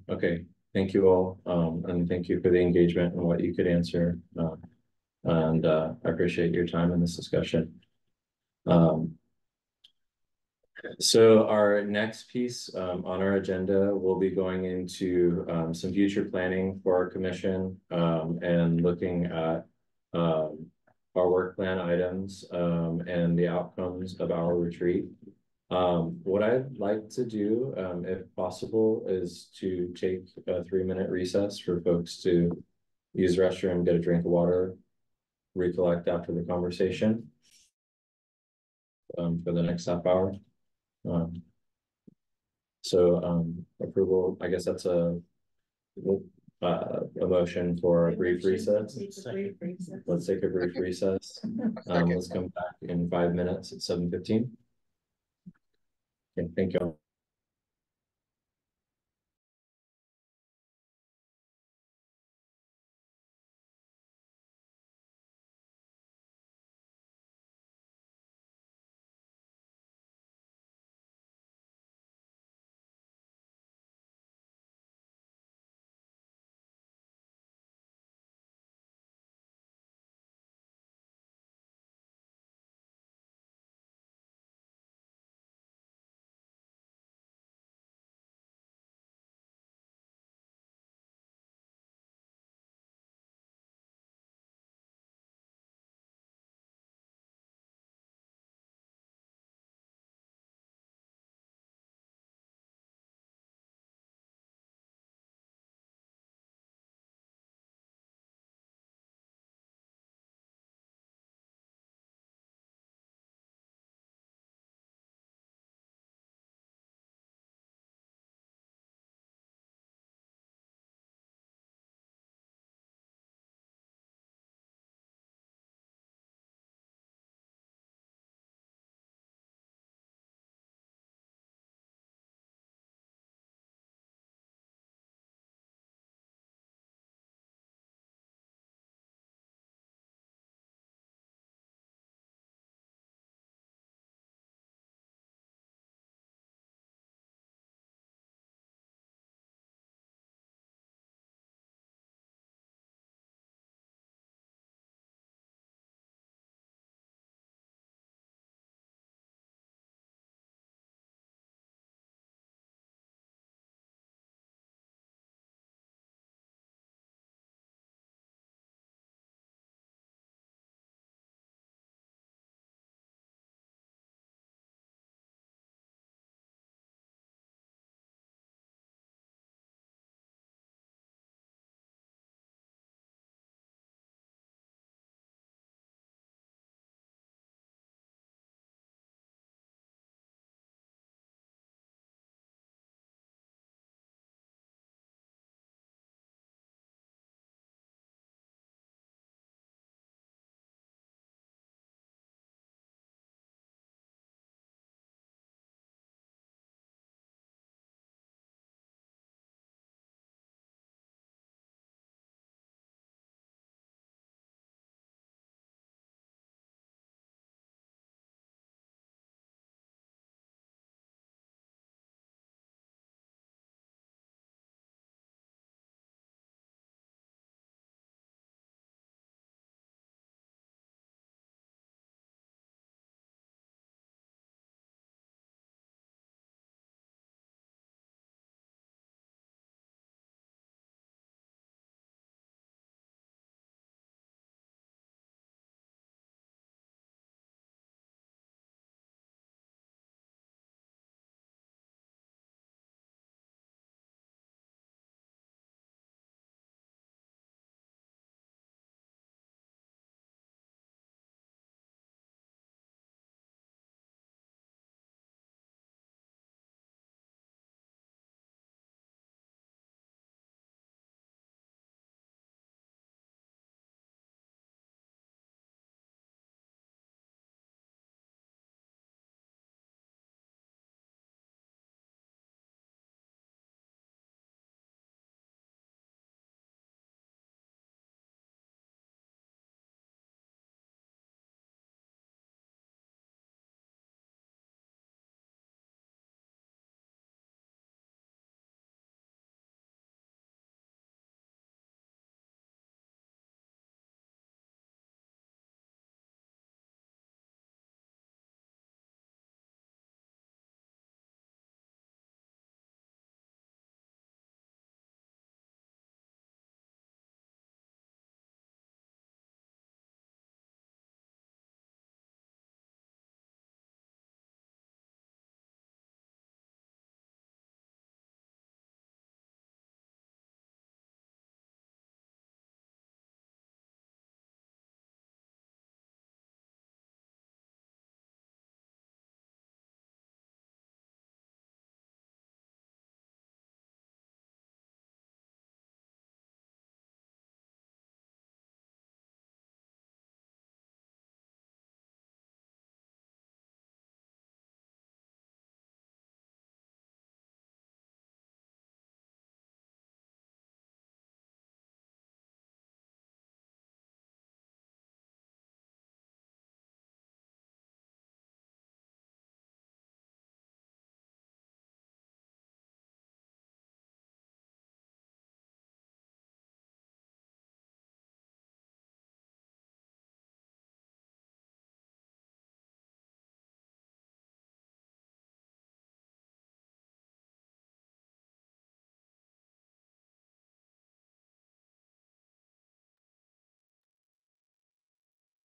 Okay, thank you all, and thank you for the engagement and what you could answer. I appreciate your time in this discussion. So our next piece on our agenda will be going into some future planning for our commission, and looking at our work plan items and the outcomes of our retreat. What I'd like to do, if possible, is to take a 3-minute recess for folks to use the restroom, get a drink of water, recollect after the conversation for the next half hour. Approval, I guess that's a motion for a brief recess. Let's take a brief recess. Let's come back in 5 minutes at 7:15. Okay, thank you.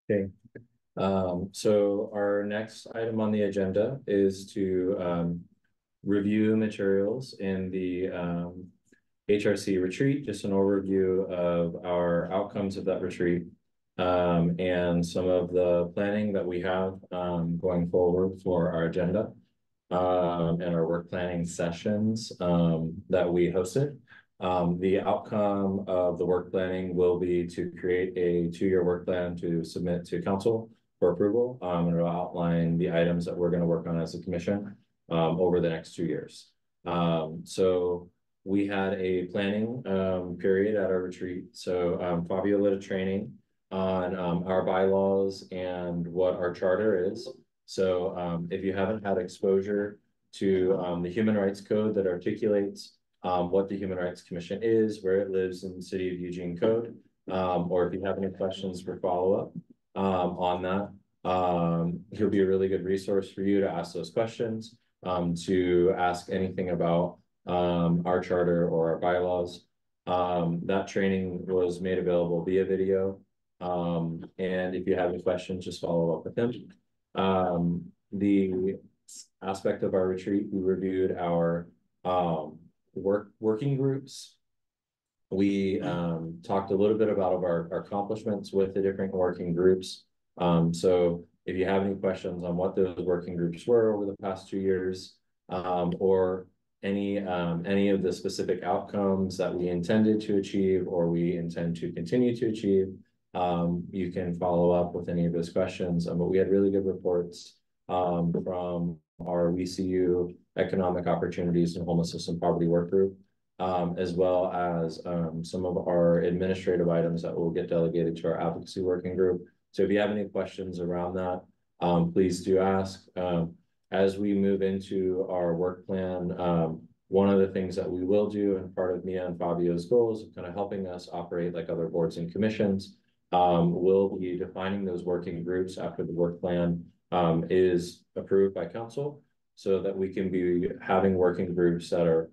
Okay. So our next item on the agenda is to review materials in the HRC retreat, just an overview of our outcomes of that retreat, and some of the planning that we have going forward for our agenda, and our work planning sessions that we hosted. The outcome of the work planning will be to create a 2-year work plan to submit to council for approval, and it'll outline the items that we're going to work on as a commission over the next 2 years. So we had a planning period at our retreat. So Fabio led a training on our bylaws and what our charter is. So if you haven't had exposure to the Human Rights Code that articulates what the Human Rights Commission is, where it lives in the City of Eugene Code, or if you have any questions for follow-up on that, he'll be a really good resource for you to ask those questions, to ask anything about our charter or our bylaws. That training was made available via video. And if you have any questions, just follow up with him. The aspect of our retreat, we reviewed our working groups. We talked a little bit about our accomplishments with the different working groups. So if you have any questions on what those working groups were over the past 2 years, or any of the specific outcomes that we intended to achieve or we intend to continue to achieve, you can follow up with any of those questions. But we had really good reports from our WeCU Economic Opportunities and Homelessness and Poverty Work Group, as well as some of our administrative items that will get delegated to our advocacy working group. So if you have any questions around that, please do ask. As we move into our work plan, one of the things that we will do, and part of Mia and Fabio's goals of kind of helping us operate like other boards and commissions, will be defining those working groups after the work plan is approved by council, so that we can be having working groups that are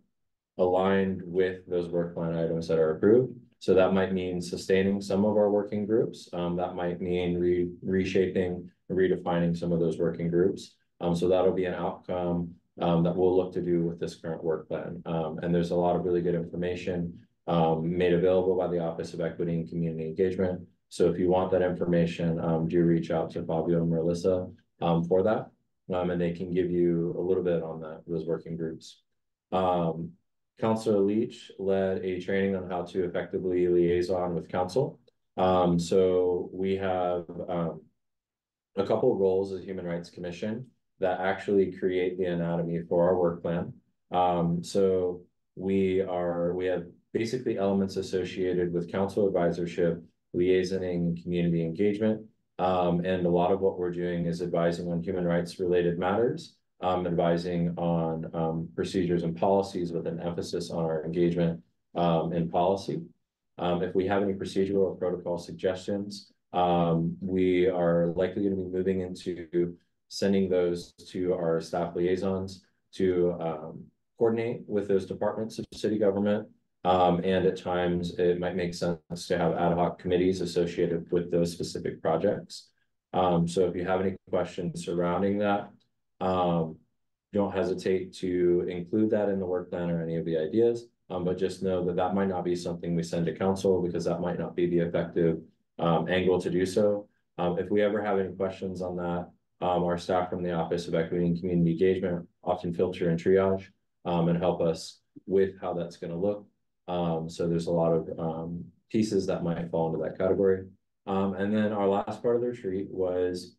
aligned with those work plan items that are approved. So that might mean sustaining some of our working groups. That might mean reshaping, redefining some of those working groups. So that'll be an outcome that we'll look to do with this current work plan. And there's a lot of really good information made available by the Office of Equity and Community Engagement. So if you want that information, do reach out to Fabio and Melissa for that. And they can give you a little bit on those working groups. Councilor Leach led a training on how to effectively liaison with council. So we have a couple of roles as Human Rights Commission that actually create the anatomy for our work plan. So we have basically elements associated with council advisorship, liaisoning, community engagement. And a lot of what we're doing is advising on human rights related matters, advising on procedures and policies with an emphasis on our engagement in policy. If we have any procedural or protocol suggestions, we are likely going to be moving into sending those to our staff liaisons to coordinate with those departments of city government. And at times it might make sense to have ad hoc committees associated with those specific projects. So if you have any questions surrounding that, don't hesitate to include that in the work plan or any of the ideas, but just know that that might not be something we send to council, because that might not be the effective angle to do so. If we ever have any questions on that, our staff from the Office of Equity and Community Engagement often filter and triage and help us with how that's going to look. So there's a lot of pieces that might fall into that category. And then our last part of the retreat was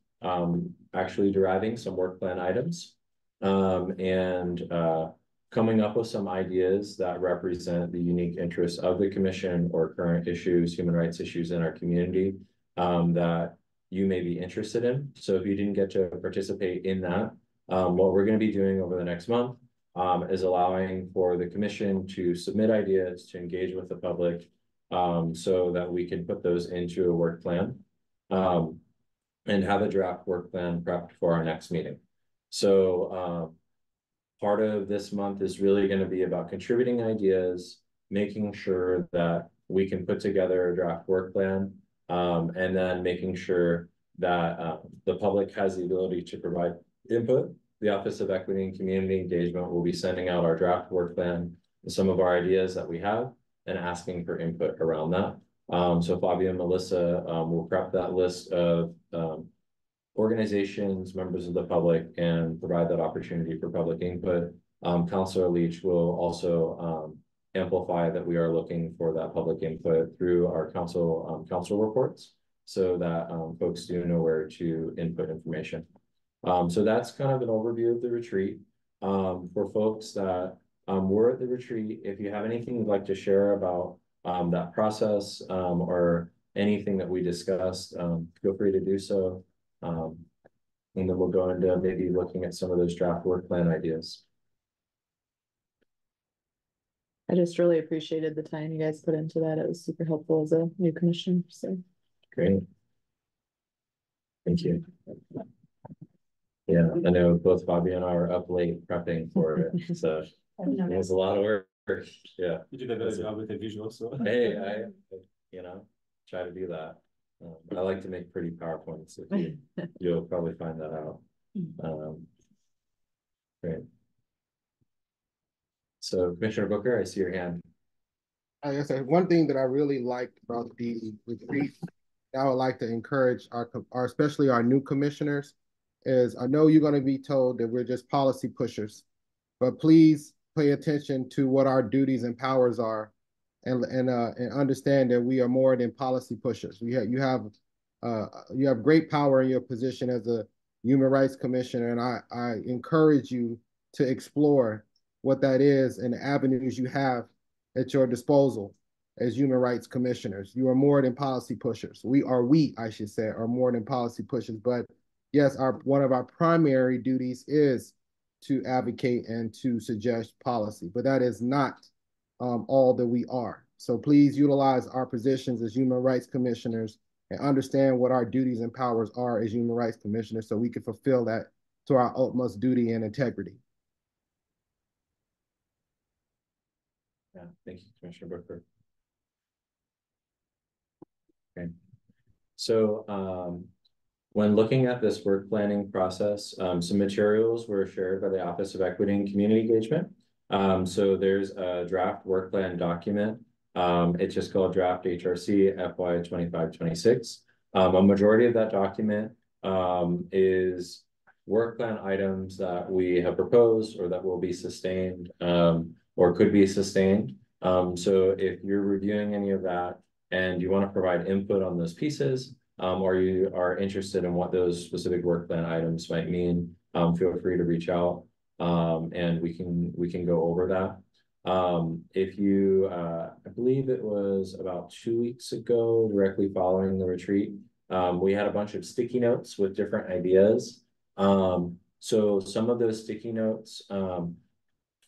actually deriving some work plan items and coming up with some ideas that represent the unique interests of the commission or current issues, human rights issues in our community that you may be interested in. So if you didn't get to participate in that, what we're going to be doing over the next month is allowing for the commission to submit ideas, to engage with the public, so that we can put those into a work plan and have a draft work plan prepped for our next meeting. So part of this month is really going to be about contributing ideas, making sure that we can put together a draft work plan, and then making sure that the public has the ability to provide input. The Office of Equity and Community Engagement will be sending out our draft work plan, some of our ideas that we have, and asking for input around that. So Fabio and Melissa will prep that list of organizations, members of the public, and provide that opportunity for public input. Councilor Leach will also amplify that we are looking for that public input through our council reports, so that folks do know where to input information. So that's kind of an overview of the retreat. For folks that were at the retreat, if you have anything you'd like to share about that process or anything that we discussed, feel free to do so. And then we'll go into maybe looking at some of those draft work plan ideas. I just really appreciated the time you guys put into that. It was super helpful as a new commissioner, so. Great. Thank you. Yeah, I know both Bobby and I were up late prepping for it, so it was a lot of work. Yeah. You did a better job with the visual, so. Hey, I try to do that. I like to make pretty PowerPoints. If you'll probably find that out. Great. So Commissioner Booker, I see your hand. Like I said, one thing that I really liked about the retreat, I would like to encourage our especially our new commissioners, is I know you're going to be told that we're just policy pushers, but please pay attention to what our duties and powers are, and understand that we are more than policy pushers. You have great power in your position as a human rights commissioner, and I encourage you to explore what that is and the avenues you have at your disposal as human rights commissioners. You are more than policy pushers. We, I should say, are more than policy pushers. But yes, one of our primary duties is to advocate and to suggest policy, but that is not all that we are. So please utilize our positions as human rights commissioners and understand what our duties and powers are as human rights commissioners, so we can fulfill that to our utmost duty and integrity. Yeah, thank you, Commissioner Booker. Okay, so when looking at this work planning process, some materials were shared by the Office of Equity and Community Engagement. So there's a draft work plan document. It's just called Draft HRC FY 25-26. A majority of that document is work plan items that we have proposed or that will be sustained or could be sustained. So if you're reviewing any of that and you want to provide input on those pieces, or you are interested in what those specific work plan items might mean, feel free to reach out and we can go over that. If you, I believe it was about 2 weeks ago, directly following the retreat, we had a bunch of sticky notes with different ideas. So some of those sticky notes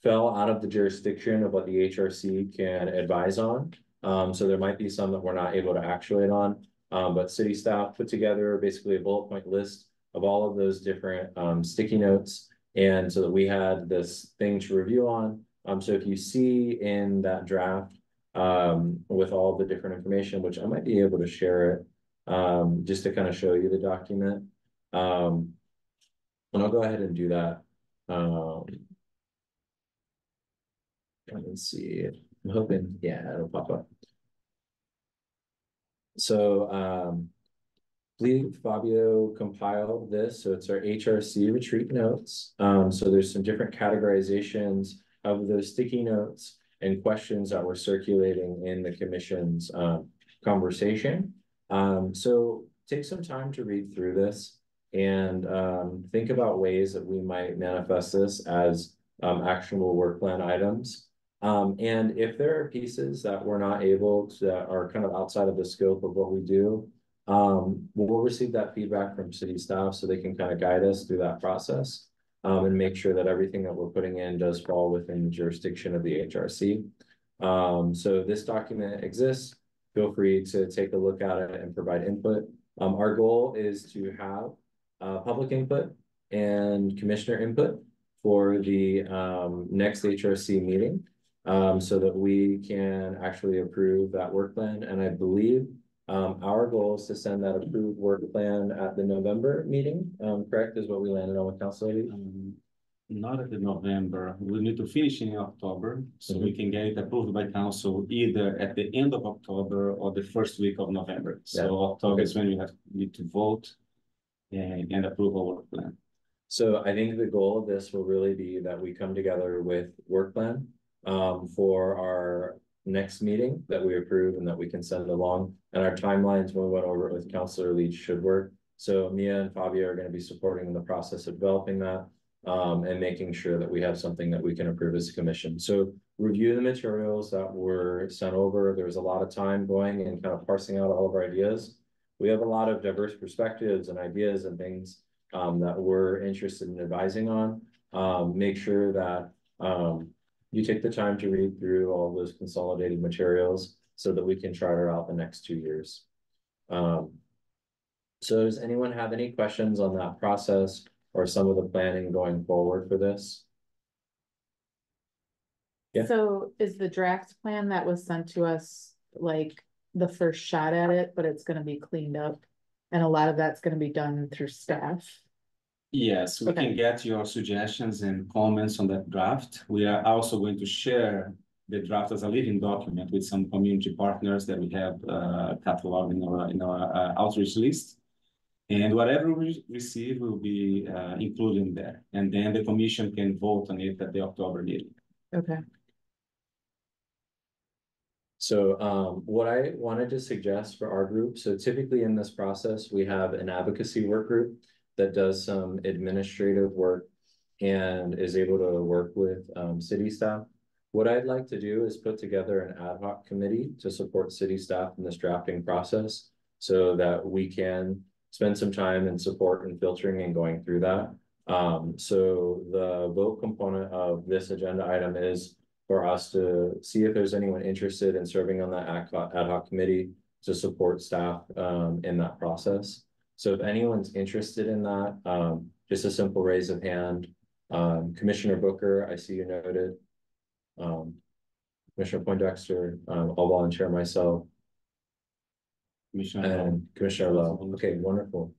fell out of the jurisdiction of what the HRC can advise on. So there might be some that we're not able to actuate on, but city staff put together basically a bullet point list of all of those different sticky notes. And so that we had this thing to review on. So if you see in that draft with all the different information, which I might be able to share it just to kind of show you the document. And I'll go ahead and do that. Let me see. I'm hoping, yeah, it'll pop up. So I believe Fabio compiled this. So it's our HRC retreat notes. So there's some different categorizations of those sticky notes and questions that were circulating in the commission's conversation. So take some time to read through this and think about ways that we might manifest this as actionable work plan items. And if there are pieces that we're not able to, that are kind of outside of the scope of what we do, we'll receive that feedback from city staff so they can kind of guide us through that process and make sure that everything that we're putting in does fall within the jurisdiction of the HRC. So this document exists. Feel free to take a look at it and provide input. Our goal is to have public input and commissioner input for the next HRC meeting so that we can actually approve that work plan. And I believe Our goal is to send that approved work plan at the November meeting, correct, is what we landed on with Council Levy? Not at the November, we need to finish in October, so we can get it approved by council either at the end of October or the first week of November. So October is when we need to vote and approve our work plan. So I think the goal of this will really be that we come together with work plan for our next meeting that we approve and that we can send along. And our timelines, when we went over it with Councilor Leach, should work. So Mia and Fabio are going to be supporting the process of developing that. And making sure that we have something that we can approve as a commission. So review the materials that were sent over. There was a lot of time going and kind of parsing out all of our ideas. We have a lot of diverse perspectives and ideas and things that we're interested in advising on. Make sure that you take the time to read through all those consolidated materials so that we can charter out the next 2 years. So does anyone have any questions on that process or some of the planning going forward for this? Yeah. So is the draft plan that was sent to us like the first shot at it, but it's gonna be cleaned up? And a lot of that's gonna be done through staff? Yes, we can get your suggestions and comments on that draft. We are also going to share the draft as a living document with some community partners that we have cataloged in our outreach list. And whatever we receive will be included in there. And then the commission can vote on it at the October meeting. Okay. So what I wanted to suggest for our group, so typically in this process, we have an advocacy work group that does some administrative work and is able to work with city staff. What I'd like to do is put together an ad hoc committee to support city staff in this drafting process so that we can spend some time and support and filtering and going through that. So the vote component of this agenda item is for us to see if there's anyone interested in serving on that ad hoc committee to support staff in that process. So if anyone's interested in that, just a simple raise of hand. Commissioner Booker, I see you noted. Commissioner Poindexter, I'll volunteer myself. Commissioner Lowe. Okay, wonderful.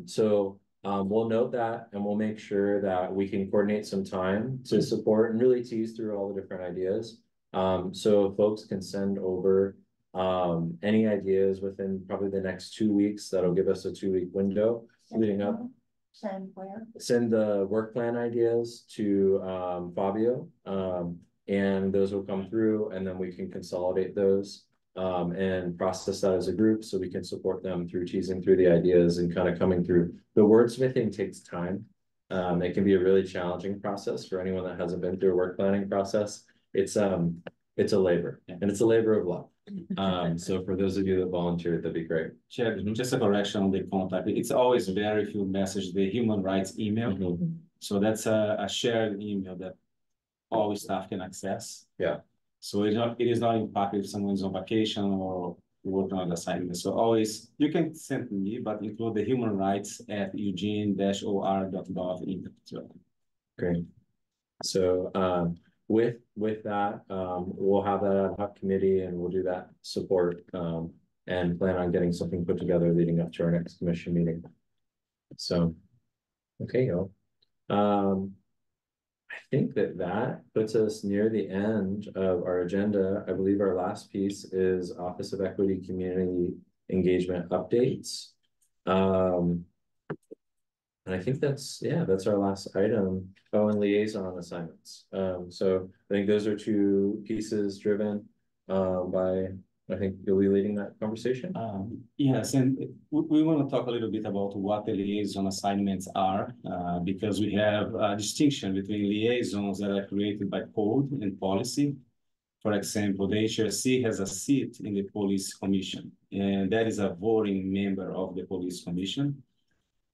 So we'll note that and we'll make sure that we can coordinate some time to support and really tease through all the different ideas. So folks can send over any ideas within probably the next 2 weeks. That'll give us a 2-week window leading up. Send where? Send the work plan ideas to Fabio, and those will come through, and then we can consolidate those and process that as a group so we can support them through teasing through the ideas and kind of coming through. The wordsmithing takes time. It can be a really challenging process for anyone that hasn't been through a work planning process. It's a labor, and it's a labor of love. So for those of you that volunteered, that'd be great. Chair, just a correction on the contact. It's always better if you message the human rights email. So that's a shared email that all staff can access. Yeah. So it is not impacted if someone's on vacation or working on assignment. So always, you can send to me, but include the human rights at eugene-or.gov email. Great. So with that, we'll have that ad hoc committee and we'll do that support and plan on getting something put together leading up to our next commission meeting. So, okay, y'all. I think that puts us near the end of our agenda. I believe our last piece is Office of Equity Community Engagement updates. And I think that's our last item. Oh, and liaison assignments. So I think those are 2 pieces driven by, I think you'll be leading that conversation. Yes, and we want to talk a little bit about what the liaison assignments are, because we have a distinction between liaisons that are created by code and policy. For example, the HRC has a seat in the police commission, and that is a voting member of the police commission.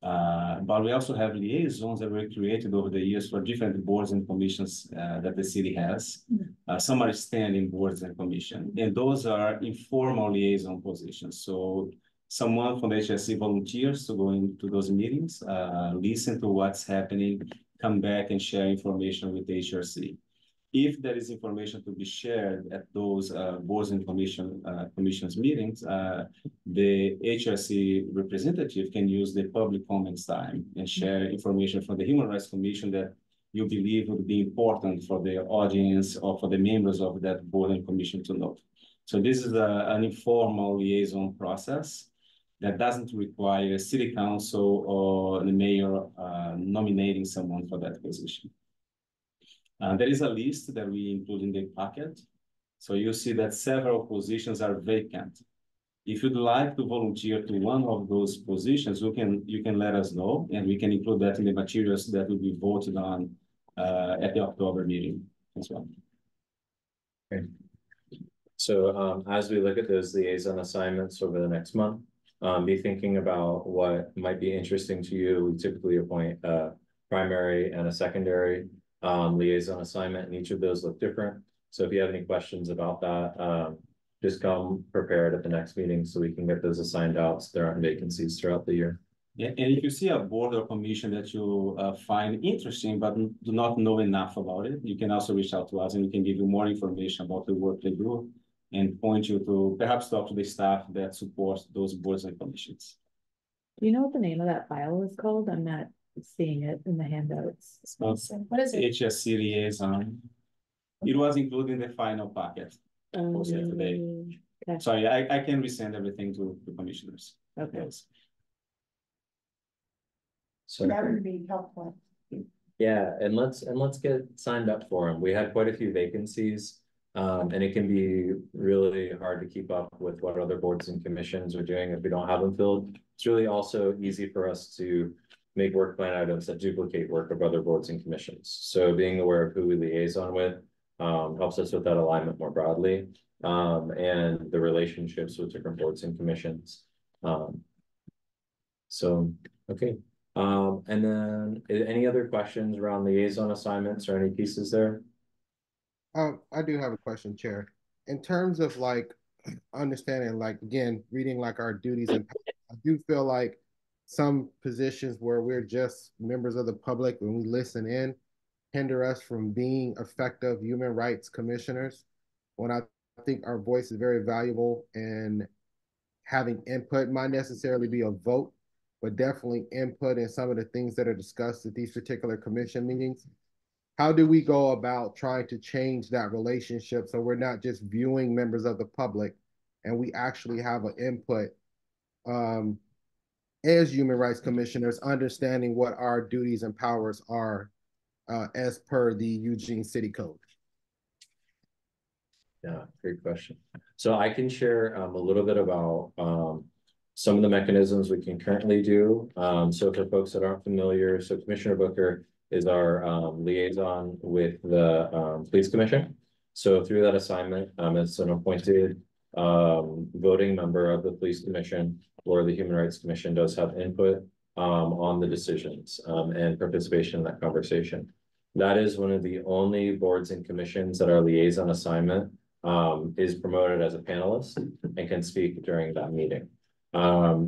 But we also have liaisons that were created over the years for different boards and commissions that the city has. Some are standing boards and commission, and those are informal liaison positions. So someone from the HRC volunteers to go into those meetings, listen to what's happening, come back and share information with the HRC. if there is information to be shared at those boards and commissions meetings, the HRC representative can use the public comments time and share information from the Human Rights Commission that you believe would be important for the audience or for the members of that board and commission to know. So this is an informal liaison process that doesn't require city council or the mayor nominating someone for that position. There is a list that we include in the packet. So you see that several positions are vacant. If you'd like to volunteer to one of those positions, you can let us know, and we can include that in the materials that will be voted on at the October meeting as well. Okay. So as we look at those liaison assignments over the next month, be thinking about what might be interesting to you. We typically appoint a primary and a secondary liaison assignment, and each of those look different. So if you have any questions about that, just come prepared at the next meeting so we can get those assigned out so there aren't vacancies throughout the year. Yeah, and if you see a board or commission that you find interesting but do not know enough about it, you can also reach out to us and we can give you more information about the work they do and point you to perhaps talk to the staff that supports those boards and commissions. Do you know what the name of that file is called? I'm not seeing it in the handouts. What is it? HRC liaison. It was included in the final packet posted today. Okay. Sorry, I can resend everything to the commissioners. Okay. Yes. So That would be helpful. yeah, and let's get signed up for them. We had quite a few vacancies, and it can be really hard to keep up with what other boards and commissions are doing if we don't have them filled. It's really also easy for us to make work plan items that duplicate work of other boards and commissions. So being aware of who we liaison with helps us with that alignment more broadly, and the relationships with different boards and commissions. So, okay. And then any other questions around liaison assignments or any pieces there? I do have a question, Chair. In terms of like understanding, like again, reading like our duties and I do feel like some positions where we're just members of the public when we listen in hinder us from being effective human rights commissioners. When I think our voice is very valuable and having input might necessarily be a vote, but definitely input in some of the things that are discussed at these particular commission meetings. How do we go about trying to change that relationship so we're not just viewing members of the public and we actually have an input as human rights commissioners, understanding what our duties and powers are as per the Eugene City Code? Yeah, great question. So I can share a little bit about some of the mechanisms we can currently do. So for folks that aren't familiar, so Commissioner Booker is our liaison with the Police Commission. So through that assignment, as an appointed voting member of the Police Commission, or the Human Rights Commission does have input on the decisions and participation in that conversation. That is one of the only boards and commissions that our liaison assignment is promoted as a panelist and can speak during that meeting.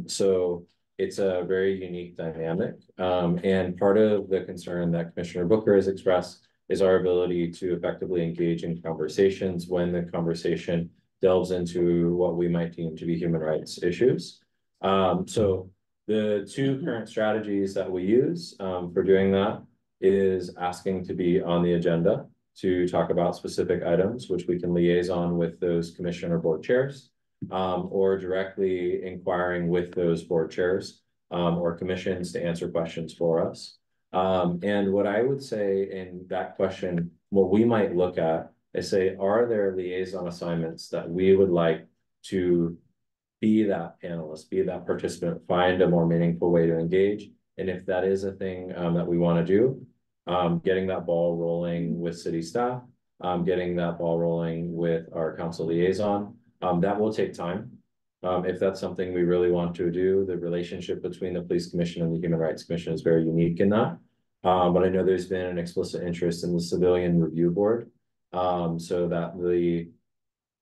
So it's a very unique dynamic. And part of the concern that Commissioner Booker has expressed is our ability to effectively engage in conversations when the conversation delves into what we might deem to be human rights issues. So the two current strategies that we use for doing that is asking to be on the agenda to talk about specific items, which we can liaison with those commission or board chairs, or directly inquiring with those board chairs or commissions to answer questions for us. And what I would say in that question, what we might look at is say, are there liaison assignments that we would like to be that panelist, be that participant, find a more meaningful way to engage? And if that is a thing that we want to do, getting that ball rolling with city staff, getting that ball rolling with our council liaison, that will take time. If that's something we really want to do, the relationship between the Police Commission and the Human Rights Commission is very unique in that. But I know there's been an explicit interest in the Civilian Review Board, so that the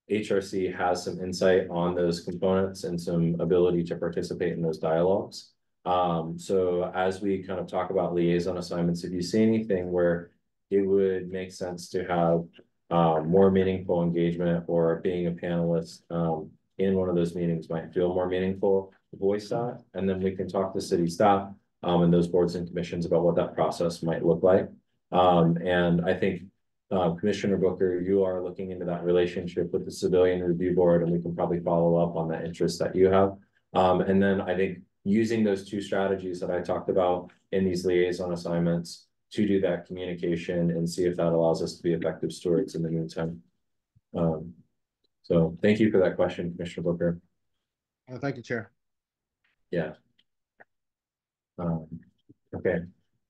HRC has some insight on those components and some ability to participate in those dialogues. So as we kind of talk about liaison assignments, if you see anything where it would make sense to have more meaningful engagement, or being a panelist in one of those meetings might feel more meaningful, voice that, and then we can talk to city staff and those boards and commissions about what that process might look like. And I think Commissioner Booker, you are looking into that relationship with the Civilian Review Board, and we can probably follow up on that interest that you have. And then I think using those two strategies that I talked about in these liaison assignments to do that communication and see if that allows us to be effective stewards in the meantime. So thank you for that question, Commissioner Booker. Thank you, Chair. Yeah. Okay,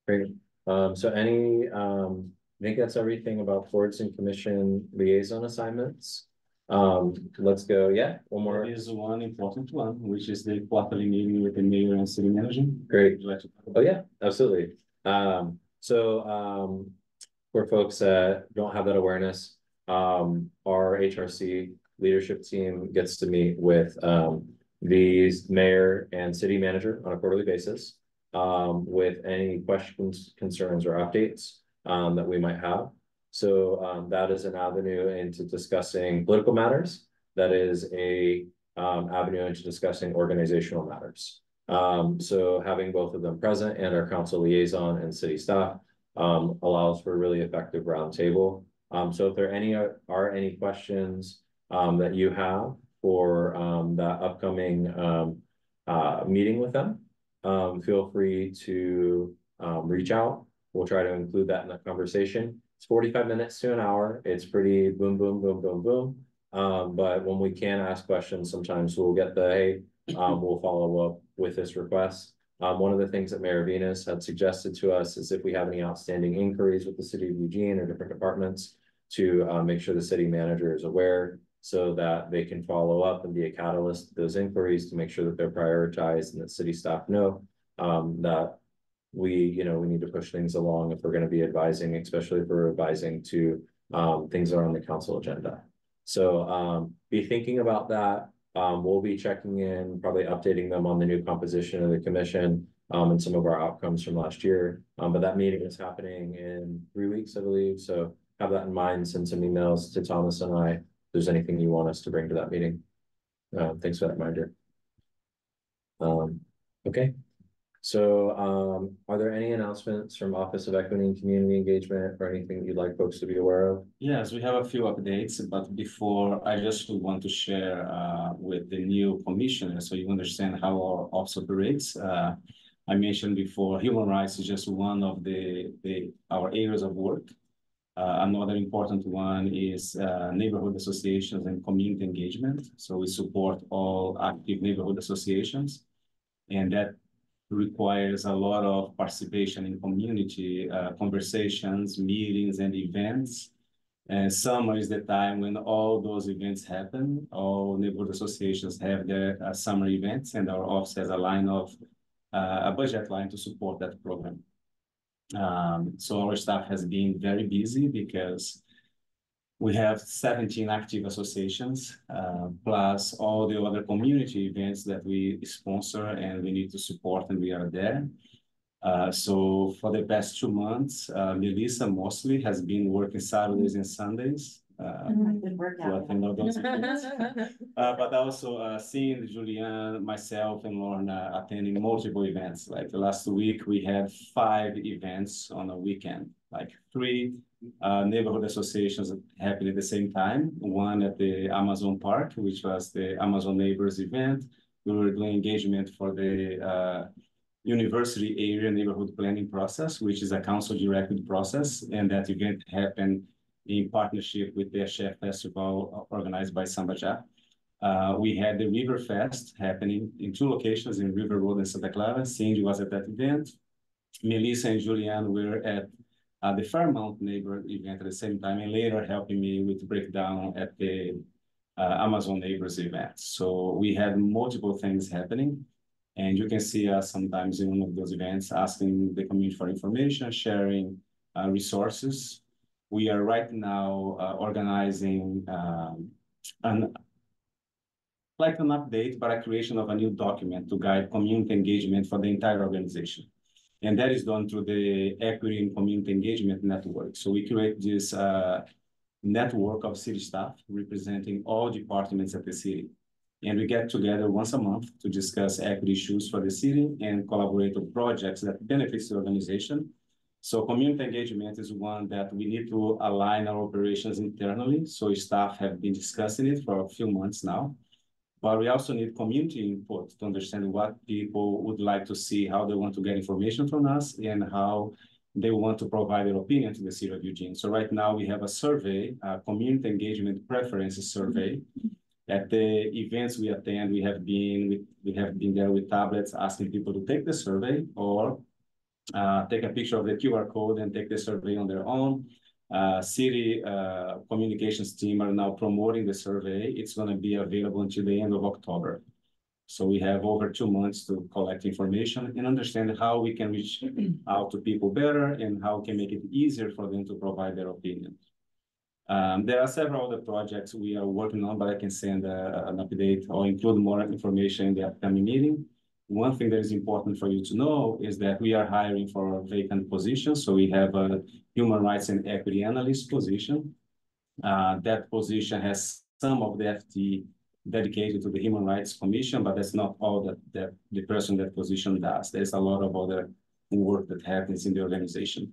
great. So I think that's everything about boards and commission liaison assignments. Let's go. Yeah, one more. There is one important one, which is the quarterly meeting with the mayor and city manager. Great. Oh yeah, absolutely. For folks that don't have that awareness, our HRC leadership team gets to meet with the mayor and city manager on a quarterly basis with any questions, concerns, or updates that we might have. So that is an avenue into discussing political matters. That is a avenue into discussing organizational matters. So having both of them present and our council liaison and city staff allows for a really effective roundtable. So if there are any questions that you have for that upcoming meeting with them, feel free to reach out. We'll try to include that in the conversation. It's 45 minutes to an hour. It's pretty boom, boom, boom, boom, boom. But when we can ask questions, sometimes we'll get the, hey, we'll follow up with this request. One of the things that Mayor Venus had suggested to us is if we have any outstanding inquiries with the city of Eugene or different departments, to make sure the city manager is aware so that they can follow up and be a catalyst to those inquiries to make sure that they're prioritized and that city staff know that we need to push things along if we're going to be advising, especially if we're advising to things that are on the council agenda. So be thinking about that. We'll be checking in, probably updating them on the new composition of the commission and some of our outcomes from last year. But that meeting is happening in 3 weeks, I believe. So have that in mind, send some emails to Thomas and I if there's anything you want us to bring to that meeting. Thanks for that reminder. Okay. So are there any announcements from Office of Equity and Community Engagement or anything you'd like folks to be aware of? Yes, we have a few updates, but before I just want to share with the new commissioner so you understand how our office operates. I mentioned before, human rights is just one of our areas of work. Another important one is neighborhood associations and community engagement. So we support all active neighborhood associations, and that requires a lot of participation in community conversations, meetings, and events. And summer is the time when all those events happen. All neighborhood associations have their summer events, and our office has a budget line to support that program. So our staff has been very busy because we have 17 active associations, plus all the other community events that we sponsor and we need to support, and we are there. So for the past 2 months, Melissa mostly has been working Saturdays and Sundays. But also seeing Julian, myself, and Lorna attending multiple events. Like last week, we had 5 events on a weekend, like 3 neighborhood associations happening at the same time. One at the Amazon Park, which was the Amazon Neighbors event. We were doing engagement for the University Area Neighborhood Planning process, which is a council-directed process, and that event happened in partnership with the Chef Festival organized by Sambaja. We had the River Fest happening in 2 locations, in River Road and Santa Clara. Cindy was at that event. Melissa and Julian were at the Fairmount Neighbor event at the same time, and later helping me with breakdown at the Amazon Neighbors event. So we had multiple things happening, and you can see us sometimes in one of those events asking the community for information, sharing resources. We are right now organizing an update, but a creation of a new document to guide community engagement for the entire organization. And that is done through the Equity and Community Engagement Network. So we create this network of city staff representing all departments at the city. And we get together once a month to discuss equity issues for the city and collaborate on projects that benefits the organization. So community engagement is one that we need to align our operations internally. So staff have been discussing it for a few months now. But we also need community input to understand what people would like to see, how they want to get information from us, and how they want to provide their opinion to the city of Eugene. So right now we have a survey, a community engagement preferences survey. At the events we attend, we have been there with tablets asking people to take the survey or take a picture of the QR code and take the survey on their own. City communications team are now promoting the survey. It's going to be available until the end of October. So we have over 2 months to collect information and understand how we can reach out to people better and how we can make it easier for them to provide their opinion. There are several other projects we are working on, but I can send an update or include more information in the upcoming meeting. One thing that is important for you to know is that we are hiring for vacant positions. So we have a human rights and equity analyst position. That position has some of the FTE dedicated to the Human Rights Commission, but that's not all that the person in that position does. There's a lot of other work that happens in the organization,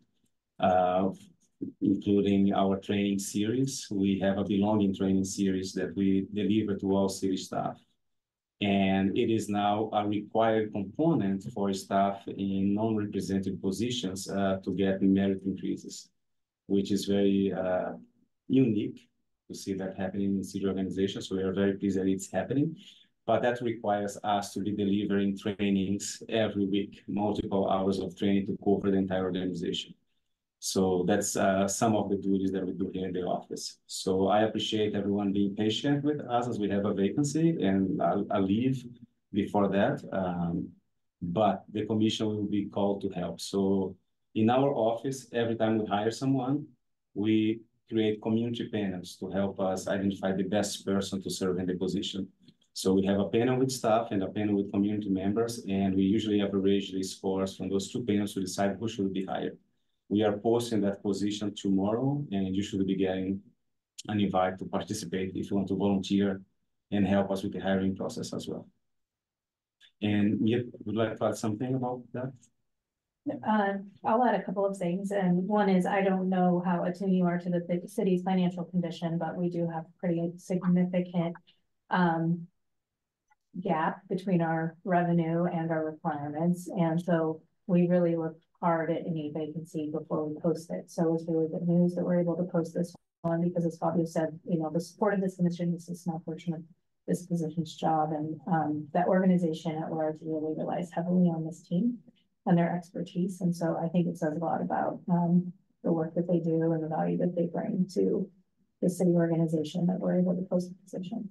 including our training series. We have a belonging training series that we deliver to all city staff. And it is now a required component for staff in non-represented positions to get merit increases, which is very unique to see that happening in city organizations. So we are very pleased that it's happening, but that requires us to be delivering trainings every week, multiple hours of training to cover the entire organization. So that's some of the duties that we do here in the office. So I appreciate everyone being patient with us as we have a vacancy and a leave before that. But the commission will be called to help. So in our office, every time we hire someone, we create community panels to help us identify the best person to serve in the position. So we have a panel with staff and a panel with community members, and we usually average the scores from those two panels to decide who should be hired. We are posting that position tomorrow, and you should be getting an invite to participate if you want to volunteer and help us with the hiring process as well. And you would like to add something about that? I'll add a couple of things, and one is I don't know how attuned you are to the city's financial condition, but we do have pretty significant gap between our revenue and our requirements, and so we really look hard at any vacancy before we post it. So it's really good news that we're able to post this one, because as Fabio said, you know, the support of this commission is a small portion of this position's job, and that organization at large really relies heavily on this team and their expertise. And so I think it says a lot about the work that they do and the value that they bring to the city organization that we're able to post the position.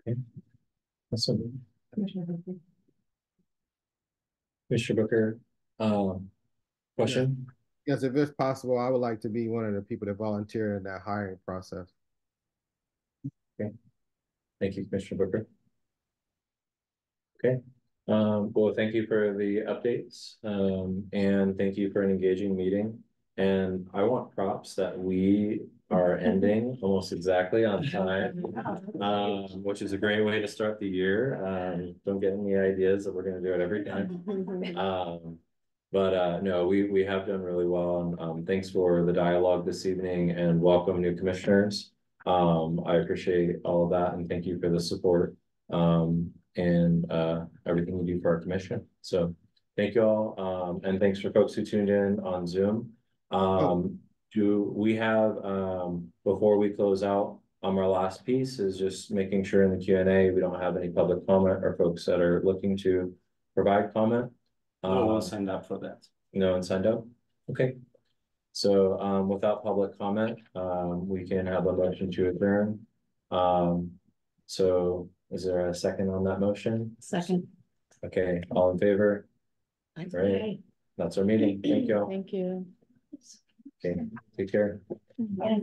Okay. Awesome. Mr. Booker, question? Yes, if it's possible, I would like to be one of the people that volunteer in that hiring process. Okay. Thank you, Commissioner Booker. Okay. Well, thank you for the updates, and thank you for an engaging meeting. And I want props that we are ending almost exactly on time, which is a great way to start the year. Don't get any ideas that we're going to do it every time. But no, we have done really well. And thanks for the dialogue this evening, and welcome new commissioners. I appreciate all of that, and thank you for the support and everything you do for our commission. So thank you all, and thanks for folks who tuned in on Zoom. Do we have, before we close out, our last piece is just making sure in the Q&A we don't have any public comment or folks that are looking to provide comment. No one signed up for that. No one signed up? Okay. So without public comment, we can have a motion to adjourn. So is there a second on that motion? Second. Okay, all in favor? Great. That's our meeting. Thank you all. Thank you. Okay, take care. Yeah.